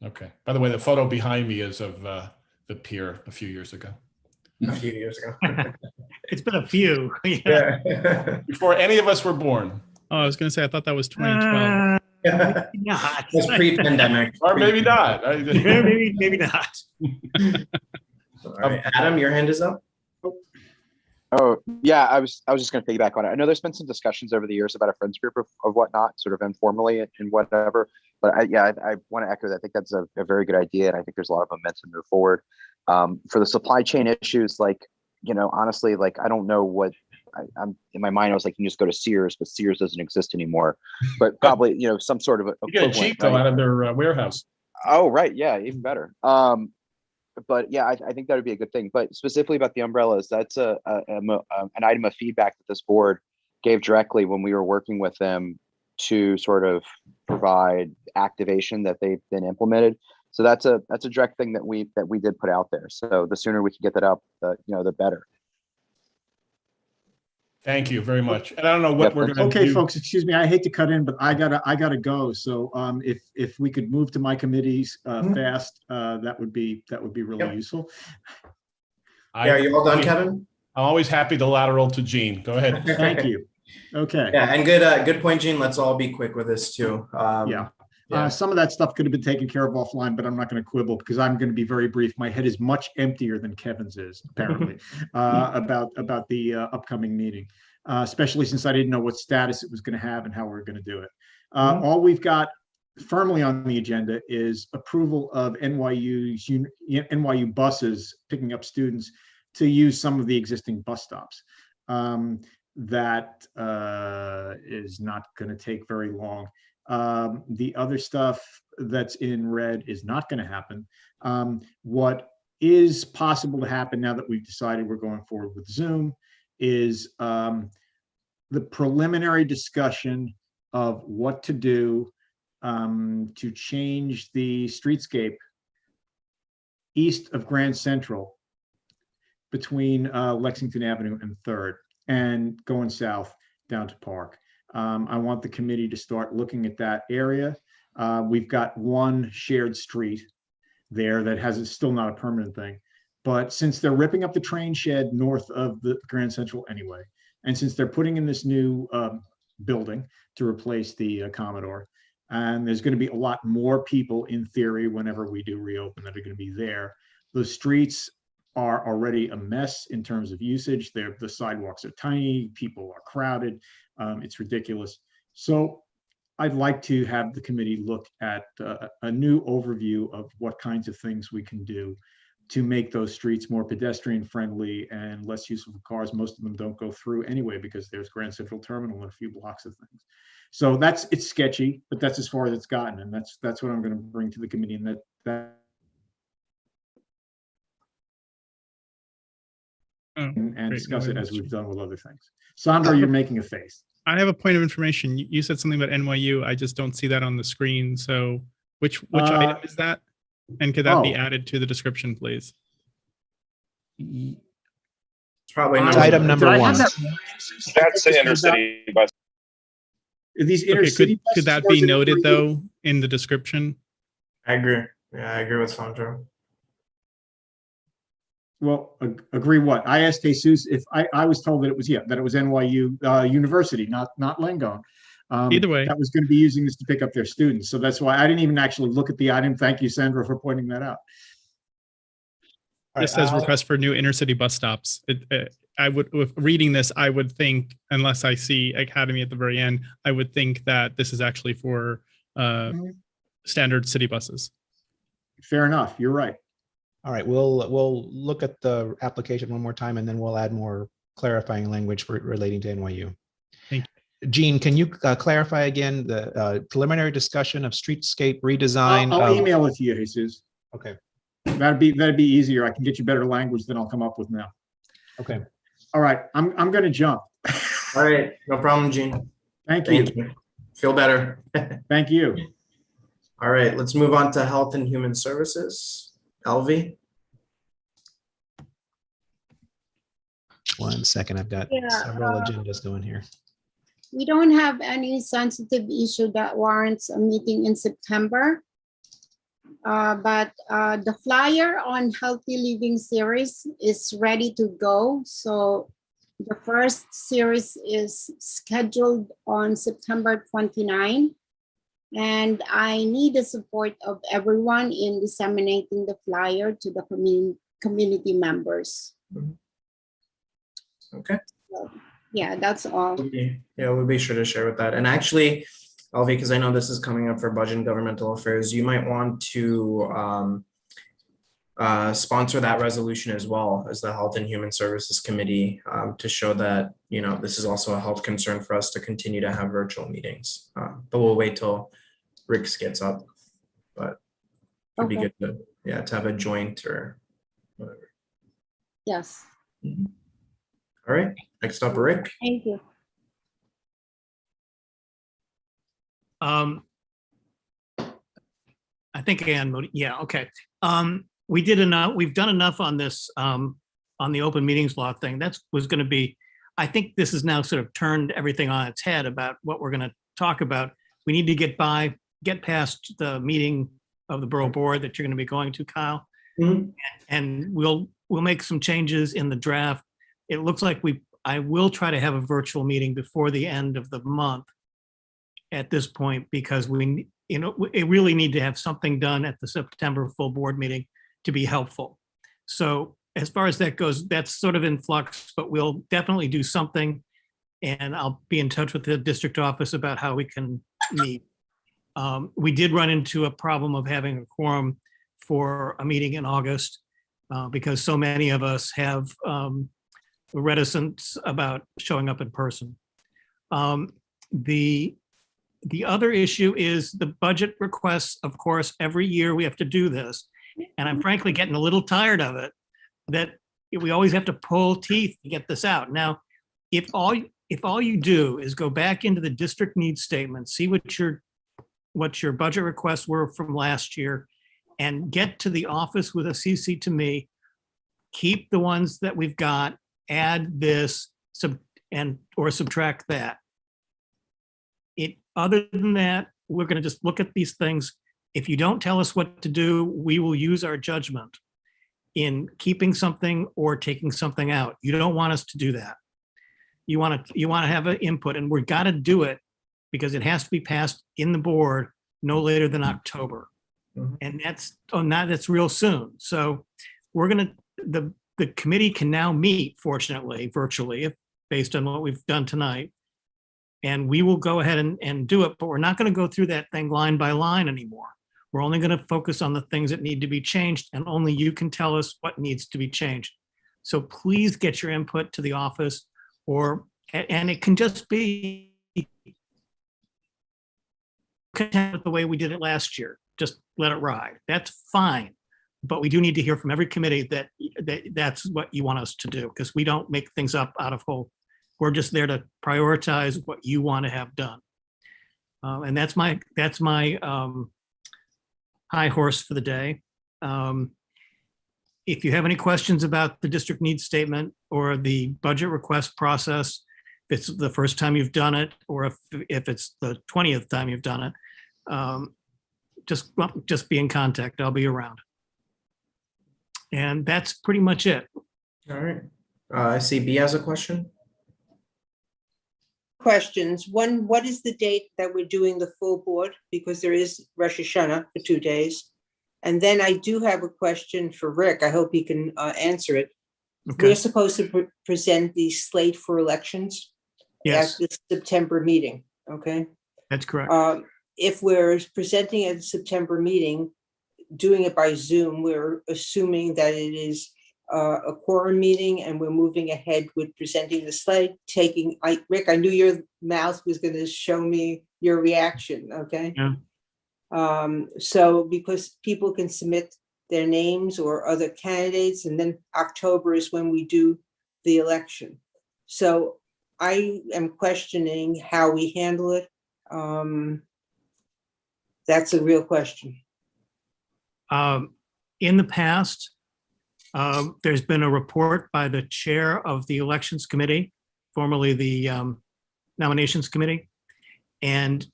Okay. By the way, the photo behind me is of the pier a few years ago. A few years ago. It's been a few. Yeah. Before any of us were born. Oh, I was going to say, I thought that was 2012. Not. It's pre-pandemic. Or maybe not. maybe not. All right, Adam, your hand is up. Oh yeah, I was just going to piggyback on it. I know there's been some discussions over the years about a friends group of whatnot, sort of informally and whatever. But I want to echo that. I think that's a very good idea, and I think there's a lot of momentum to move forward. For the supply chain issues, honestly, I don't know what I'm in my mind. I was like, you can just go to Sears, but Sears doesn't exist anymore. But probably some sort of you get a cheap though out of their warehouse. Oh right, yeah, even better. But yeah, I think that would be a good thing. But specifically about the umbrellas, that's an item of feedback that this board gave directly when we were working with them to sort of provide activation that they've been implemented. So that's a direct thing that we did put out there. So the sooner we can get that up, the better. Thank you very much. And I don't know what we're going to do. Okay, folks, excuse me. I hate to cut in, but I gotta go. So if we could move to my committees fast, that would be really useful. Are you all done, Kevin? I'm always happy to lateral to Gene. Go ahead. Thank you. Okay. Yeah, and good point, Gene. Let's all be quick with this too. Some of that stuff could have been taken care of offline, but I'm not going to quibble because I'm going to be very brief. My head is much emptier than Kevin's is, apparently, about the upcoming meeting, especially since I didn't know what status it was going to have and how we were going to do it. All we've got firmly on the agenda is approval of NYU buses picking up students to use some of the existing bus stops. That is not going to take very long. The other stuff that's in red is not going to happen. What is possible to happen now that we've decided we're going forward with Zoom is the preliminary discussion of what to do to change the streetscape east of Grand Central between Lexington Avenue and 3rd and going south down to Park. I want the committee to start looking at that area. We've got one shared street there that it's still not a permanent thing. But since they're ripping up the train shed north of the Grand Central anyway, and since they're putting in this new building to replace the Commodore, and there's going to be a lot more people in theory whenever we do reopen that are going to be there, the streets are already a mess in terms of usage. The sidewalks are tiny, people are crowded. It's ridiculous. So I'd like to have the committee look at a new overview of what kinds of things we can do to make those streets more pedestrian friendly and less useful for cars. Most of them don't go through anyway because there's Grand Central Terminal and a few blocks of things. So it's sketchy, but that's as far as it's gotten. And that's what I'm going to bring to the committee. And and Great. discuss it as we've done with other things. Sandra, you're making a face. I have a point of information. You said something about NYU. I just don't see that on the screen. So which item is that? And could that be added to the description, please? It's probably It's item number one. That's the intercity bus. These Okay, intercity buses, could that or is be it noted for- though in the description? I agree. Yeah, I agree with Sandra. Well, agree what? I asked Jesus if I was told that it was NYU University, not Langone. Either way, that was going to be using this to pick up their students. So that's why I didn't even actually look at the item. Thank you, Sandra, for pointing that out. This says request for new intercity bus stops. I would, with reading this, I would think, unless I see Academy at the very end, I would think that this is actually for standard city buses. Fair enough. You're right. All right, we'll look at the application one more time, and then we'll add more clarifying language relating to NYU. Thank you. Jean, can you clarify again the preliminary discussion of streetscape redesign? I'll email it to you, Jesus. Okay. That'd be easier. I can get you better language than I'll come up with now. Okay. All right. I'm going to jump. All right. No problem, Gene. Thank you. Feel better. Thank you. All right. Let's move on to Health and Human Services. Elvie? 1 second. I've got several agendas going here. We don't have any sensitive issue that warrants a meeting in September. But the flyer on Healthy Living series is ready to go. So the first series is scheduled on September 29. And I need the support of everyone in disseminating the flyer to the community members. Okay. So, yeah, that's all. Yeah, we'll be sure to share with that. And actually, Elvie, because I know this is coming up for Budget and Governmental Affairs, you might want to sponsor that resolution as well as the Health and Human Services Committee to show that, this is also a health concern for us to continue to have virtual meetings. But we'll wait till Rick's gets up. But it'd be good to have a joint or whatever. Yes. Mm-hmm. All right, next up, Rick. Thank you. I think Ann, yeah, okay. We did enough, we've done enough on this, on the open meetings law thing. That was gonna be, I think this has now sort of turned everything on its head about what we're gonna talk about. We need to get past the meeting of the borough board that you're gonna be going to, Kyle. Mm-hmm. And we'll make some changes in the draft. It looks like I will try to have a virtual meeting before the end of the month at this point, because we really need to have something done at the September full board meeting to be helpful. So as far as that goes, that's sort of in flux, but we'll definitely do something. And I'll be in touch with the district office about how we can meet. We did run into a problem of having a quorum for a meeting in August because so many of us have reticence about showing up in person. The other issue is the budget requests. Of course, every year we have to do this. And I'm frankly getting a little tired of it, that we always have to pull teeth to get this out. Now, if all you do is go back into the district needs statement, see what your budget requests were from last year, and get to the office with a CC to me, keep the ones that we've got, add this, or subtract that. Other than that, we're going to just look at these things. If you don't tell us what to do, we will use our judgment in keeping something or taking something out. You don't want us to do that. You want to have an input, and we've got to do it because it has to be passed in the board no later than October. Mm-hmm. And that's real soon. So we're going to, the committee can now meet, fortunately, virtually, based on what we've done tonight. And we will go ahead and do it, but we're not going to go through that thing line by line anymore. We're only going to focus on the things that need to be changed, and only you can tell us what needs to be changed. So please get your input to the office, and it can just be content with the way we did it last year, just let it ride. That's fine. But we do need to hear from every committee that's what you want us to do, because we don't make things up out of whole. We're just there to prioritize what you want to have done. And that's my high horse for the day. If you have any questions about the district needs statement or the budget request process, if it's the first time you've done it, or if it's the 20th time you've done it, just be in contact. I'll be around. And that's pretty much it. All right. I see B has a question. Questions. One, what is the date that we're doing the full board? Because there is Rosh Hashanah for 2 days. And then I do have a question for Rick. I hope he can answer it. Okay. We're supposed to present the slate for elections Yes, at the September meeting, okay? that's correct. If we're presenting at the September meeting, doing it by Zoom, we're assuming that it is a quorum meeting and we're moving ahead with presenting the slate, Rick, I knew your mouth was going to show me your reaction, okay? Yeah. So because people can submit their names or other candidates, and then October is when we do the election. So I am questioning how we handle it. That's a real question. In the past, there's been a report by the chair of the elections committee, formerly the nominations committee, and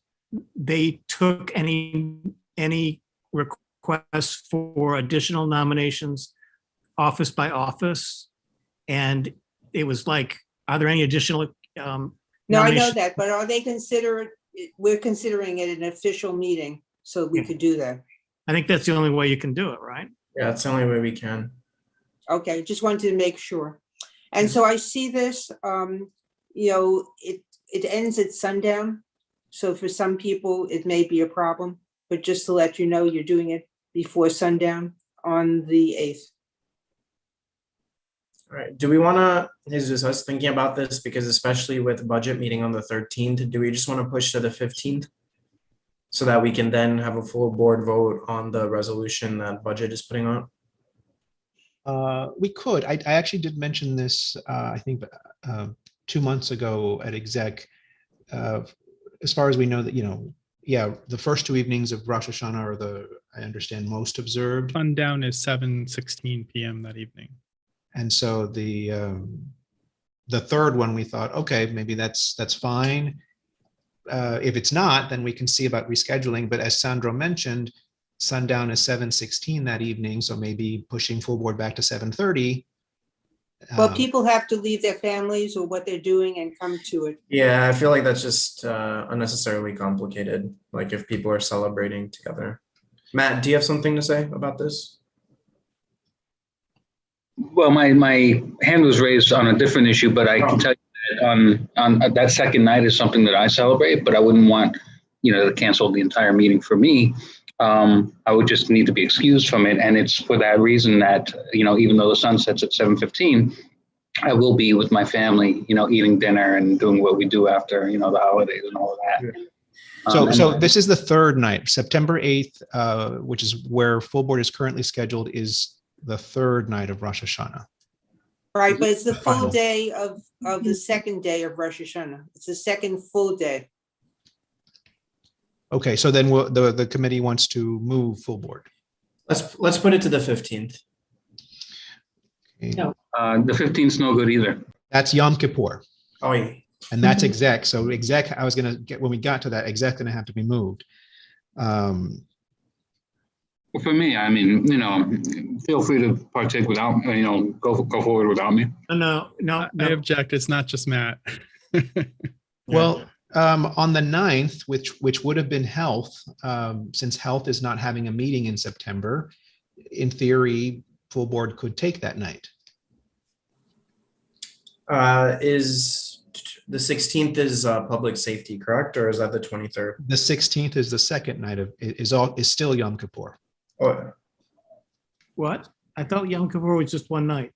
they took any requests for additional nominations office by office, and it was like, are there any additional No, I know nominations? that, but are they we're considering it an official meeting, so we could do that. I think that's the only way you can do it, right? Yeah, that's the only way we can. Okay, just wanted to make sure. And so I see this, it ends at sundown. So for some people, it may be a problem, but just to let you know, you're doing it before sundown on the 8th. All right. Do we want to, I was thinking about this because especially with budget meeting on the 13th, do we just want to push to the 15th? So that we can then have a full board vote on the resolution that budget is putting on? We could. I actually did mention this, I think 2 months ago at exec. As far as we know that, the first 2 evenings of Rosh Hashanah are I understand, most observed. Sundown is 7:16 p.m. that evening. And so the third one, we thought, okay, maybe that's fine. If it's not, then we can see about rescheduling. But as Sandro mentioned, sundown is 7:16 that evening, so maybe pushing full board back to 7:30. Well, people have to leave their families or what they're doing and come to it. Yeah, I feel like that's just unnecessarily complicated. Like if people are celebrating together. Matt, do you have something to say about this? Well, my hand was raised on a different issue, but I can tell you that on that second night is something that I celebrate, but I wouldn't want, to cancel the entire meeting for me. I would just need to be excused from it. And it's for that reason that, even though the sun sets at 7:15, I will be with my family, eating dinner and doing what we do after, the holidays and all of that. So this is the third night, September 8th, which is where full board is currently scheduled, is the third night of Rosh Hashanah. Right, but it's the full Final. day of the second day of Rosh Hashanah. It's the second full day. Okay, so then the committee wants to move full board. Let's put it to the 15th. Okay. No. The 15th is no good either. That's Yom Kippur. Oh, yeah. And that's exec. So exec, I was going to get, when we got to that, exec going to have to be moved. Well, for me, I mean, feel free to partake without, go forward without me. No. I object. It's not just Matt. Well, on the 9th, which would have been health, since health is not having a meeting in September, in theory, full board could take that night. Is the 16th is public safety, correct? Or is that the 23rd? The 16th is the second night is still Yom Kippur. Oh. What? I thought Yom Kippur was just one night.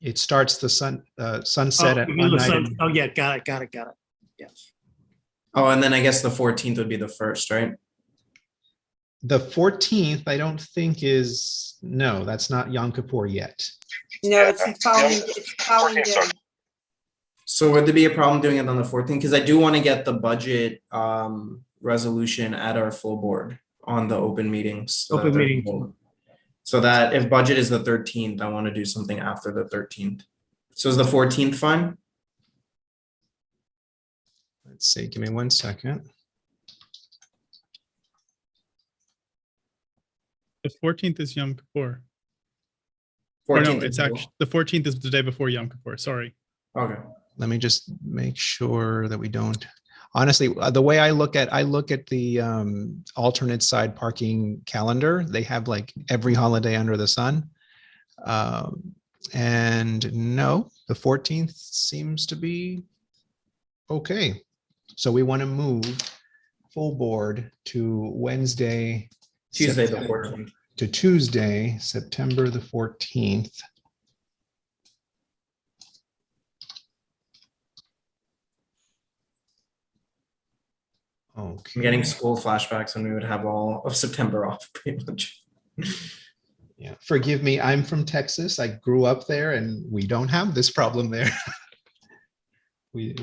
It starts the sunset at Oh, one night. yeah, got it. Yes. Oh, and then I guess the 14th would be the first, right? The 14th, I don't think is, no, that's not Yom Kippur yet. No, it's the following, it's the following 14th, sorry. day. So would there be a problem doing it on the 14th? Because I do want to get the budget resolution at our full board on the open meetings. Open meeting. So that if budget is the 13th, I want to do something after the 13th. So is the 14th fine? Let's see, give me 1 second. The 14th is Yom Kippur. Or no, 14th it's is actually the 14th is the day before Yom Kippur. Sorry. Okay. Let me just make sure that we don't. Honestly, the way I look at the alternate side parking calendar. They have like every holiday under the sun. And no, the 14th seems to be okay. So we want to move full board to Wednesday, Tuesday the September- 14th. to Tuesday, September the 14th. Okay. I'm getting school flashbacks when we would have all of September off pretty much. Yeah, forgive me, I'm from Texas. I grew up there and we don't have this problem there. we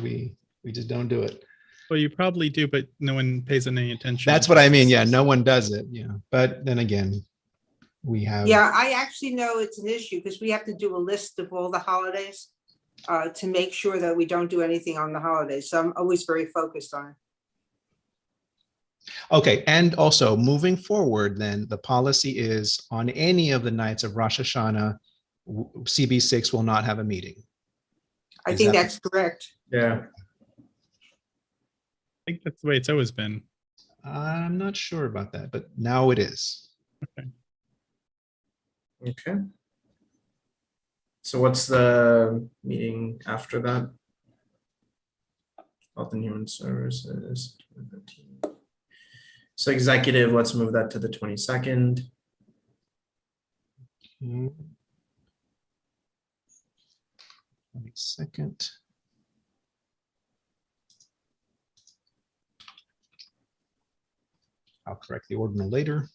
just don't do it. Well, you probably do, but no one pays any attention. That's what I mean. Yeah, no one does it. Yeah, but then again, we have. Yeah, I actually know it's an issue because we have to do a list of all the holidays to make sure that we don't do anything on the holidays. So I'm always very focused on it. Okay, and also moving forward, then the policy is on any of the nights of Rosh Hashanah, CB6 will not have a meeting. I Is think that- that's correct. Yeah. I think that's the way it's always been. I'm not sure about that, but now it is. Okay. So what's the meeting after that? Health and Human Services. 15. So executive, let's move that to the 22nd. Okay. 22nd. I'll correct the ordinal later.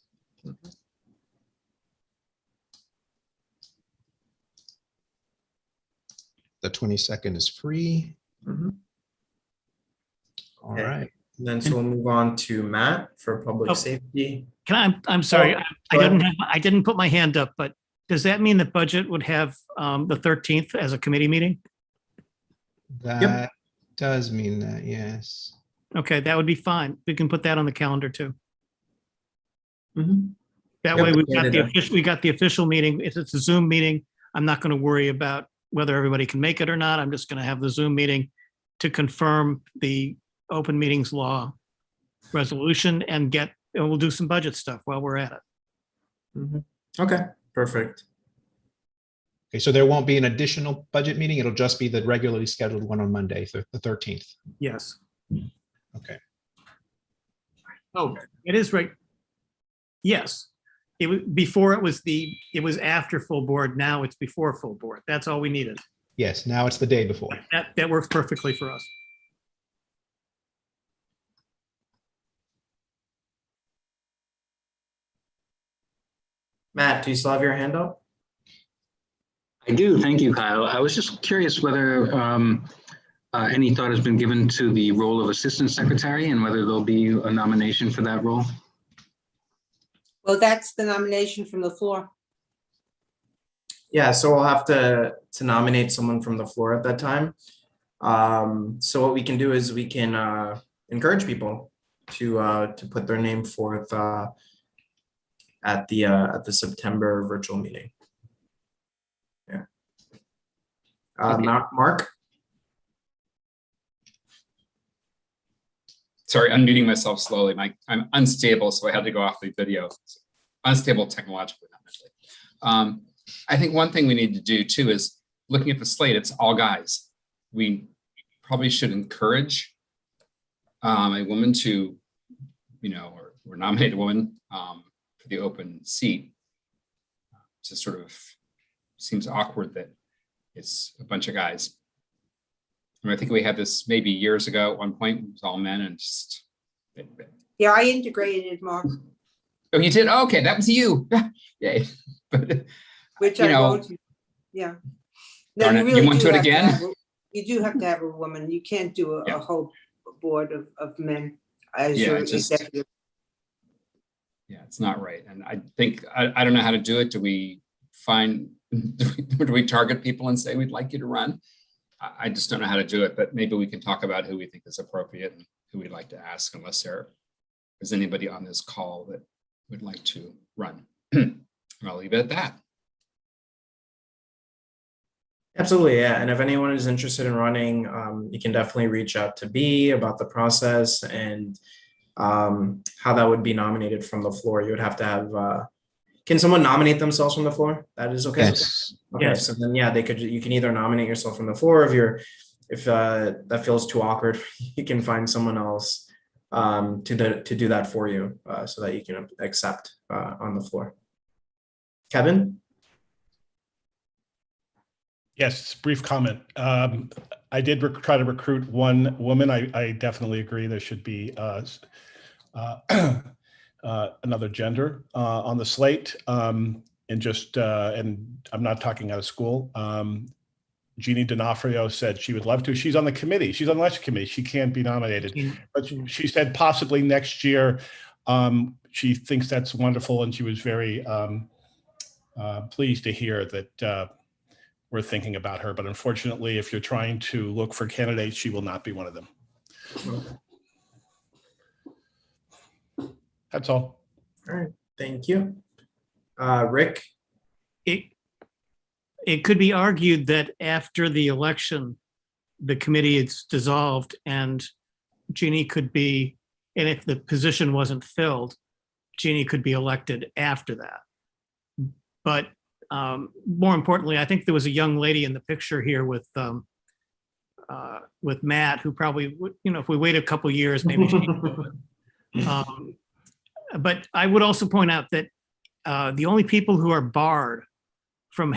The 22nd is free. Mhm. All Okay. right. And then so we'll move on to Matt for public Oh. safety. I'm sorry, Oh, I go didn't ahead. I didn't put my hand up, but does that mean the budget would have the 13th as a committee meeting? That does mean that, yes. Okay, that would be fine. We can put that on the calendar too. Mhm. That Yep, way we got the official meeting. If it's a Zoom meeting, I'm not going to worry about whether everybody can make it or not. I'm just going to have the Zoom meeting to confirm the open meetings law resolution and we'll do some budget stuff while we're at it. Mhm. Okay, perfect. Okay, so there won't be an additional budget meeting. It'll just be the regularly scheduled one on Monday, the 13th. Yes. Okay. Oh, it is right. Yes. It was before it was after full board. Now it's before full board. That's all we needed. Yes, now it's the day before. That works perfectly for us. Matt, do you still have your hand up? I do. Thank you, Kyle. I was just curious whether any thought has been given to the role of assistant secretary and whether there'll be a nomination for that role. Well, that's the nomination from the floor. Yeah, so we'll have to nominate someone from the floor at that time. So what we can do is we can encourage people to put their name forth at the September virtual meeting. Yeah. Mark? Sorry, unmuting myself slowly. I'm unstable, so I had to go off the video. Unstable technologically, not mentally. I think one thing we need to do too is looking at the slate, it's all guys. We probably should encourage a woman to, or nominate a woman for the open seat. It just sort of seems awkward that it's a bunch of guys. I think we had this maybe years ago at one point. It was all men and just. Yeah, I integrated, Mark. Oh, you did? Oh, okay, that was you. Yay. But, Which you I know, wrote. Yeah. No, darn you it, really you want do to do it have to again? have you do have to have a woman. You can't do a whole board of men as your executive. Yeah, it's not right. And I think, I don't know how to do it. Do we find, do we target people and say, we'd like you to run? I just don't know how to do it, but maybe we can talk about who we think is appropriate and who we'd like to ask, unless there's anybody on this call that would like to run. I'll leave it at that. Absolutely, yeah. And if anyone is interested in running, you can definitely reach out to B about the process and how that would be nominated from the floor. You would have to have, can someone nominate themselves from the floor? That is okay? Yes. Okay, Yes. so then, yeah, you can either nominate yourself from the floor. If that feels too awkward, you can find someone else to do that for you so that you can accept on the floor. Kevin? Yes, brief comment. I did try to recruit one woman. I definitely agree there should be another gender on the slate. And I'm not talking out of school. Jeannie D'Onofrio said she would love to. She's on the committee. She's on the election committee. She can't be nominated, but she said possibly next year. She thinks that's wonderful, and she was very pleased to hear that we're thinking about her. But unfortunately, if you're trying to look for candidates, she will not be one of them. That's all. All right, thank you. Rick? It could be argued that after the election, the committee is dissolved and Jeannie could be, and if the position wasn't filled, Jeannie could be elected after that. But more importantly, I think there was a young lady in the picture here with Matt, who probably would, if we wait a couple years, maybe she would. But I would also point out that the only people who are barred from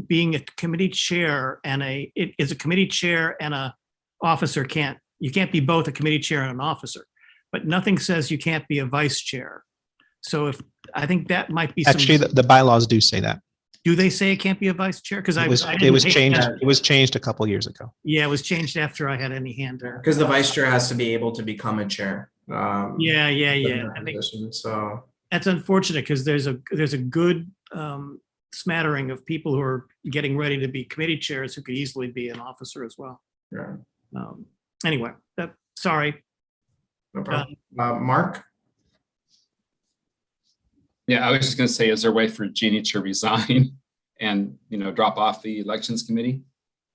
being a committee chair and a committee chair and a officer you can't be both a committee chair and an officer, but nothing says you can't be a vice chair. So I think that might be Actually, the bylaws do say that. Do they say it can't be a vice chair? Because it was changed. It was changed a couple years ago. Yeah, it was changed after I had any hand there. Because the vice chair has to be able to become a chair. Yeah. I think so. That's unfortunate because there's a good smattering of people who are getting ready to be committee chairs who could easily be an officer as well. Yeah. Anyway, sorry. No problem. Mark? Yeah, I was just going to say, is there a way for Jeannie to resign and, drop off the elections committee?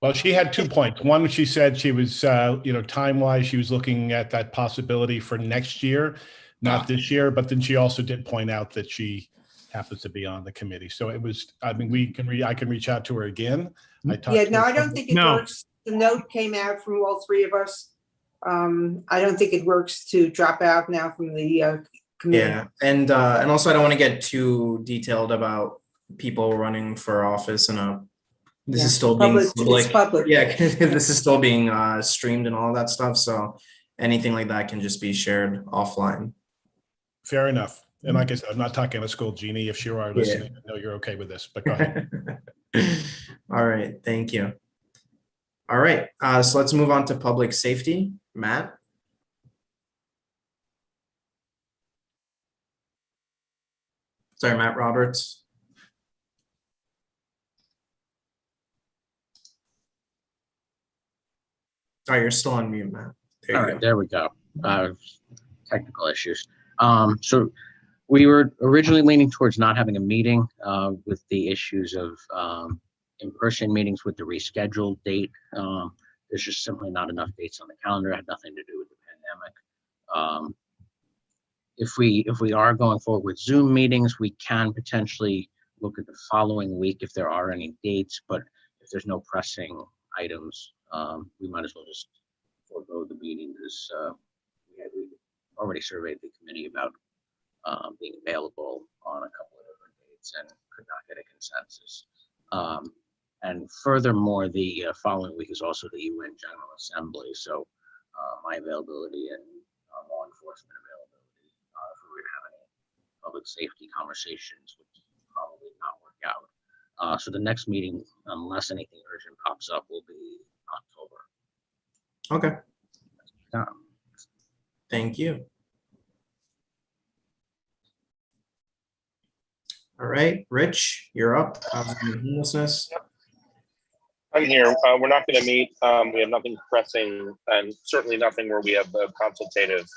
Well, she had 2 points. One, she said she was, time-wise, she was looking at that possibility for next year, not this year. But then she also did point out that she happens to be on the committee. So it was, I can reach out to her again. I don't think it works. The note came out from all three of us. I don't think it works to drop out now from the committee. Yeah, and also I don't want to get too detailed about people running for office and this is still being public. Yeah, this is still being streamed and all that stuff. So anything like that can just be shared offline. Fair enough. And like I said, I'm not talking about school, Jeannie. If you are listening, I know you're okay with this, but go ahead. All right, thank you. All right, so let's move on to public safety. Matt? Sorry, Matt Roberts. Oh, you're still on mute, Matt. All right, there we go. Technical issues. So we were originally leaning towards not having a meeting with the issues of in-person meetings with the rescheduled date. There's just simply not enough dates on the calendar. It had nothing to do with the pandemic. If we are going forward with Zoom meetings, we can potentially look at the following week if there are any dates, but if there's no pressing items, we might as well just forego the meeting because we already surveyed the committee about being available on a couple of different dates and could not get a consensus. And furthermore, the following week is also the UN General Assembly. So my availability and law enforcement availability, if we were to have any public safety conversations, would probably not work out. So the next meeting, unless anything urgent pops up, will be October. Okay. Thank you. All right, Rich, you're up. Homelessness. I'm here. We're not going to meet. We have nothing pressing, and certainly nothing where we have a consultative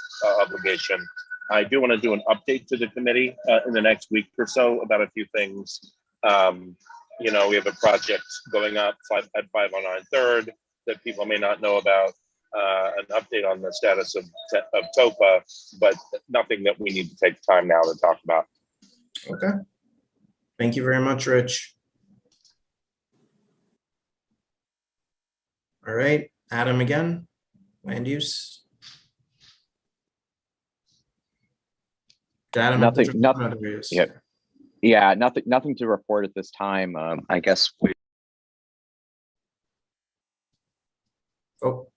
obligation. I do want to do an update to the committee in the next week or so about a few things. We have a project going up at 509 3rd that people may not know about. An update on the status of TOPA, but nothing that we need to take time now to talk about. Okay. Thank you very much, Rich. All right, Adam again, land use. Adam, nothing. Yeah, nothing to report at this time. I guess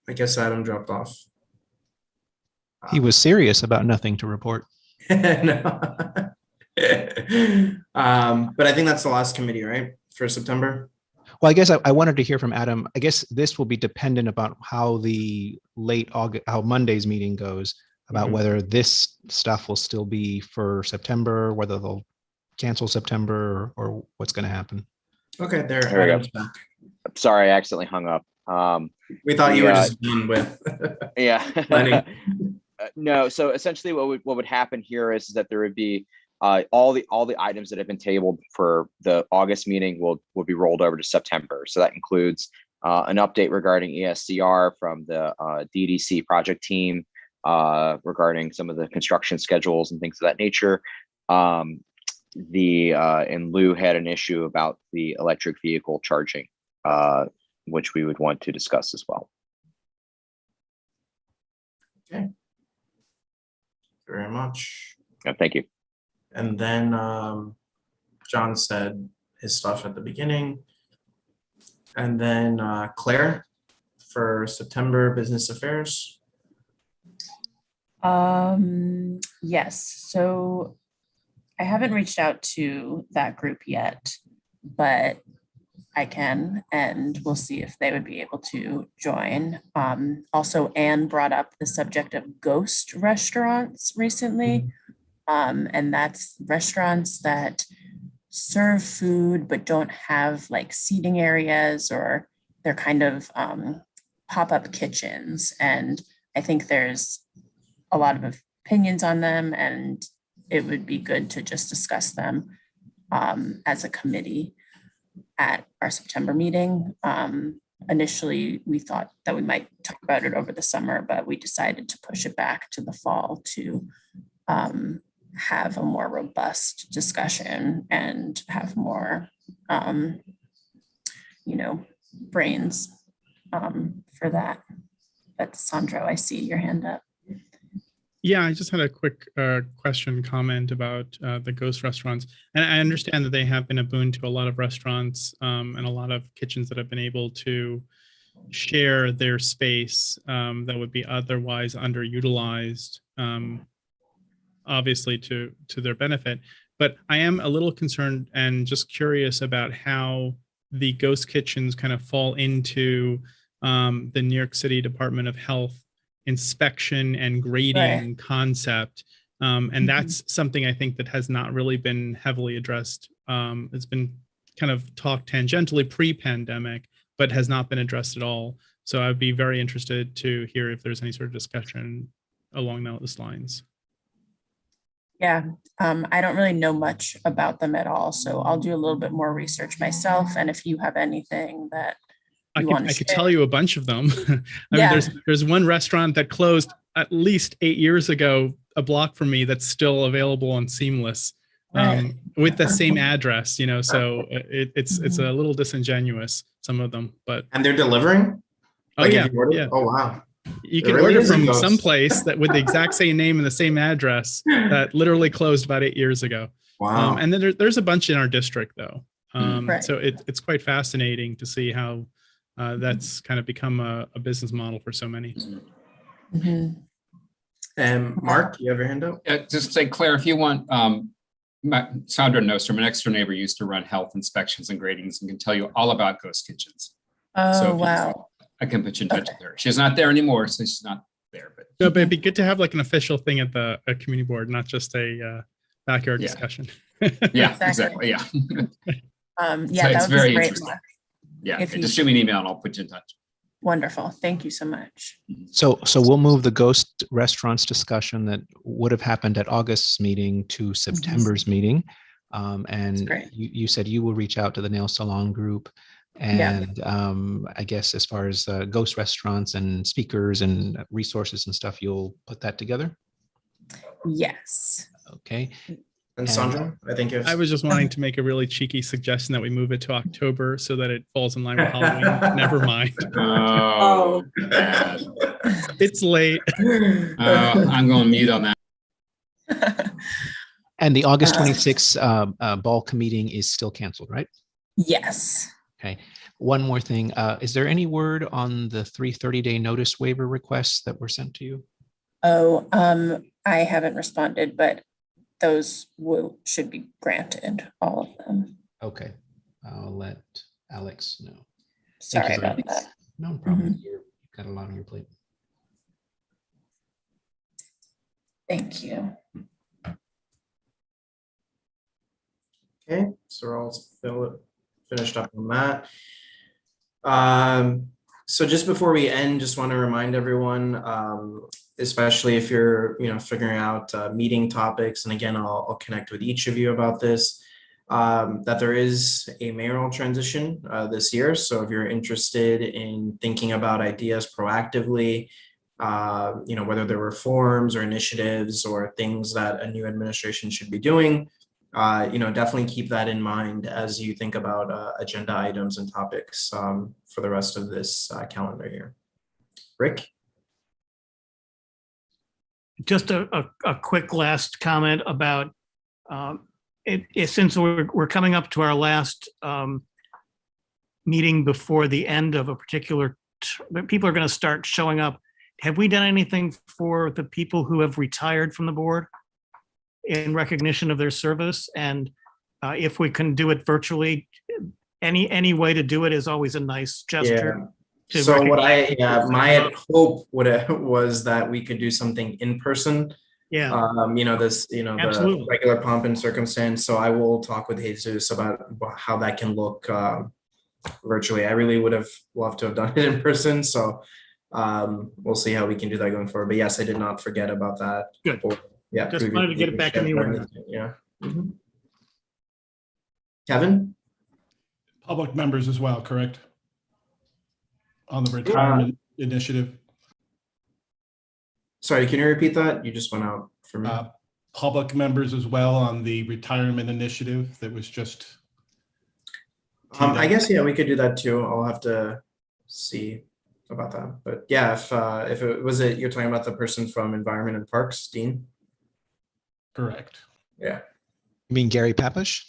I guess Adam dropped off. He was serious about nothing to report. But I think that's the last committee, right, for September? Well, I guess I wanted to hear from Adam. I guess this will be dependent about how the how Monday's meeting goes, about whether this stuff will still be for September, whether they'll cancel September, or what's going to happen. Okay, there we go. Sorry, I accidentally hung up. We thought you were just done with. Yeah. No. So essentially, what would happen here is that there would be all the items that have been tabled for the August meeting will be rolled over to September. So that includes an update regarding ESCR from the DDC project team regarding some of the construction schedules and things of that nature. And Lou had an issue about the electric vehicle charging, which we would want to discuss as well. Okay. Very much. Thank you. And then John said his stuff at the beginning. And then Claire for September business affairs. Yes, so I haven't reached out to that group yet, but I can, and we'll see if they would be able to join. Also, Anne brought up the subject of ghost restaurants recently. And that's restaurants that serve food but don't have like seating areas, or they're kind of pop-up kitchens. And I think there's a lot of opinions on them, and it would be good to just discuss them as a committee at our September meeting. Initially, we thought that we might talk about it over the summer, but we decided to push it back to the fall to have a more robust discussion and have more, brains for that. But Sandro, I see your hand up. Yeah, I just had a quick comment about the ghost restaurants. And I understand that they have been a boon to a lot of restaurants and a lot of kitchens that have been able to share their space that would be otherwise underutilized, obviously to their benefit. But I am a little concerned and just curious about how the ghost kitchens kind of fall into the New York City Department of Health inspection and grading concept. And that's something I think that has not really been heavily addressed. It's been kind of talked tangentially pre-pandemic, but has not been addressed at all. So I'd be very interested to hear if there's any sort of discussion along those lines. Yeah, I don't really know much about them at all. So I'll do a little bit more research myself. And if you have anything that I could tell you a bunch of them. I mean, there's one restaurant that closed at least 8 years ago, a block from me, that's still available on Seamless with the same address. So it's a little disingenuous, some of them. And they're delivering. Oh yeah. Oh wow. You can order from some place that with the exact same name and the same address that literally closed about 8 years ago. Wow. And then there's a bunch in our district though. Right. So it's quite fascinating to see how that's kind of become a business model for so many. Mark, you have your hand up? Just say, Claire, if you want, Sandra Nostrom, an next door neighbor, used to run health inspections and gradings and can tell you all about ghost kitchens. Oh, if you- wow. I can put you in touch with her. She's not there anymore, so she's not there. But No, but it'd be good to have like an official thing at the community board, not just a backyard discussion. Yeah, exactly. Yeah. Yeah, It's that would very be great, interesting. Mark. Yeah, If you- just shoot me an email and I'll put you in touch. Wonderful. Thank you so much. So we'll move the ghost restaurants discussion that would have happened at August's meeting to September's meeting. And you said you will reach out to the nail salon group. And I guess as far as ghost restaurants and speakers and resources and stuff, you'll put that together? Yes. Okay. And Sandra, I think I was just wanting to make a really cheeky suggestion that we move it to October so that it falls in line with Halloween. Never mind. Oh, it's late. I'm going mute on that. And the August 26th bulk meeting is still canceled, right? Yes. Okay. One more thing. Is there any word on the 330-day notice waiver requests that were sent to you? Oh, I haven't responded, but those should be granted, all of them. Okay. I'll let Alex know. Sorry about that. No problem. You've got a lot on your plate. Thank you. Okay, so we're all finished up on that. So just before we end, just want to remind everyone, especially if you're figuring out meeting topics, and again, I'll connect with each of you about this, that there is a mayoral transition this year. So if you're interested in thinking about ideas proactively, whether there were reforms or initiatives or things that a new administration should be doing, definitely keep that in mind as you think about agenda items and topics for the rest of this calendar year. Rick? Just a quick last comment about since we're coming up to our last meeting before the end of a particular, people are going to start showing up. Have we done anything for the people who have retired from the board in recognition of their service? And if we can do it virtually, any way to do it is always a nice gesture. Yeah. So what my hope was that we could do something in person. Yeah. The regular pomp and circumstance. So I will talk with Jesus about how that can look virtually. I really would have loved to have done it in person. So we'll see how we can do that going forward. But yes, I did not forget about that. Good. Yeah. Just wanted to get it back in the order. Yeah. Mm-hmm. Kevin? Public members as well, correct? On the retirement initiative. Sorry, can you repeat that? You just went out for me. Public members as well on the retirement initiative that was just. I guess, yeah, we could do that too. I'll have to see about that. But yeah, if it was you're talking about the person from Environment and Parks, Dean? Correct. Yeah. You mean Gary Papish?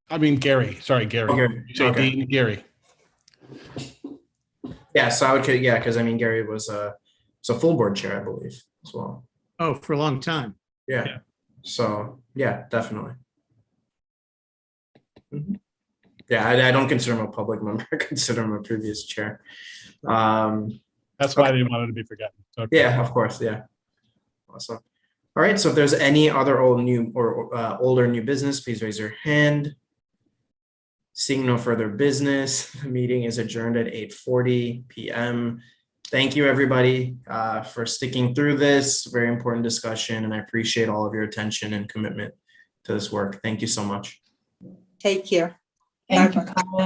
I mean, Gary. Sorry, Gary. Okay. You say Okay. Dean, Gary. Yeah, so I would, yeah, because I mean, Gary was a full board chair, I believe, as well. Oh, for a long time. Yeah. So yeah, definitely. Mm-hmm. Yeah, I don't consider him a public member. I consider him a previous chair. That's why they wanted to be forgotten. Okay. Yeah, of course. Yeah. Awesome. All right. So if there's any other older new business, please raise your hand. Seeing no further business, the meeting is adjourned at 8:40 p.m. Thank you, everybody, for sticking through this very important discussion, and I appreciate all of your attention and commitment to this work. Thank you so much. Take care. Thank you.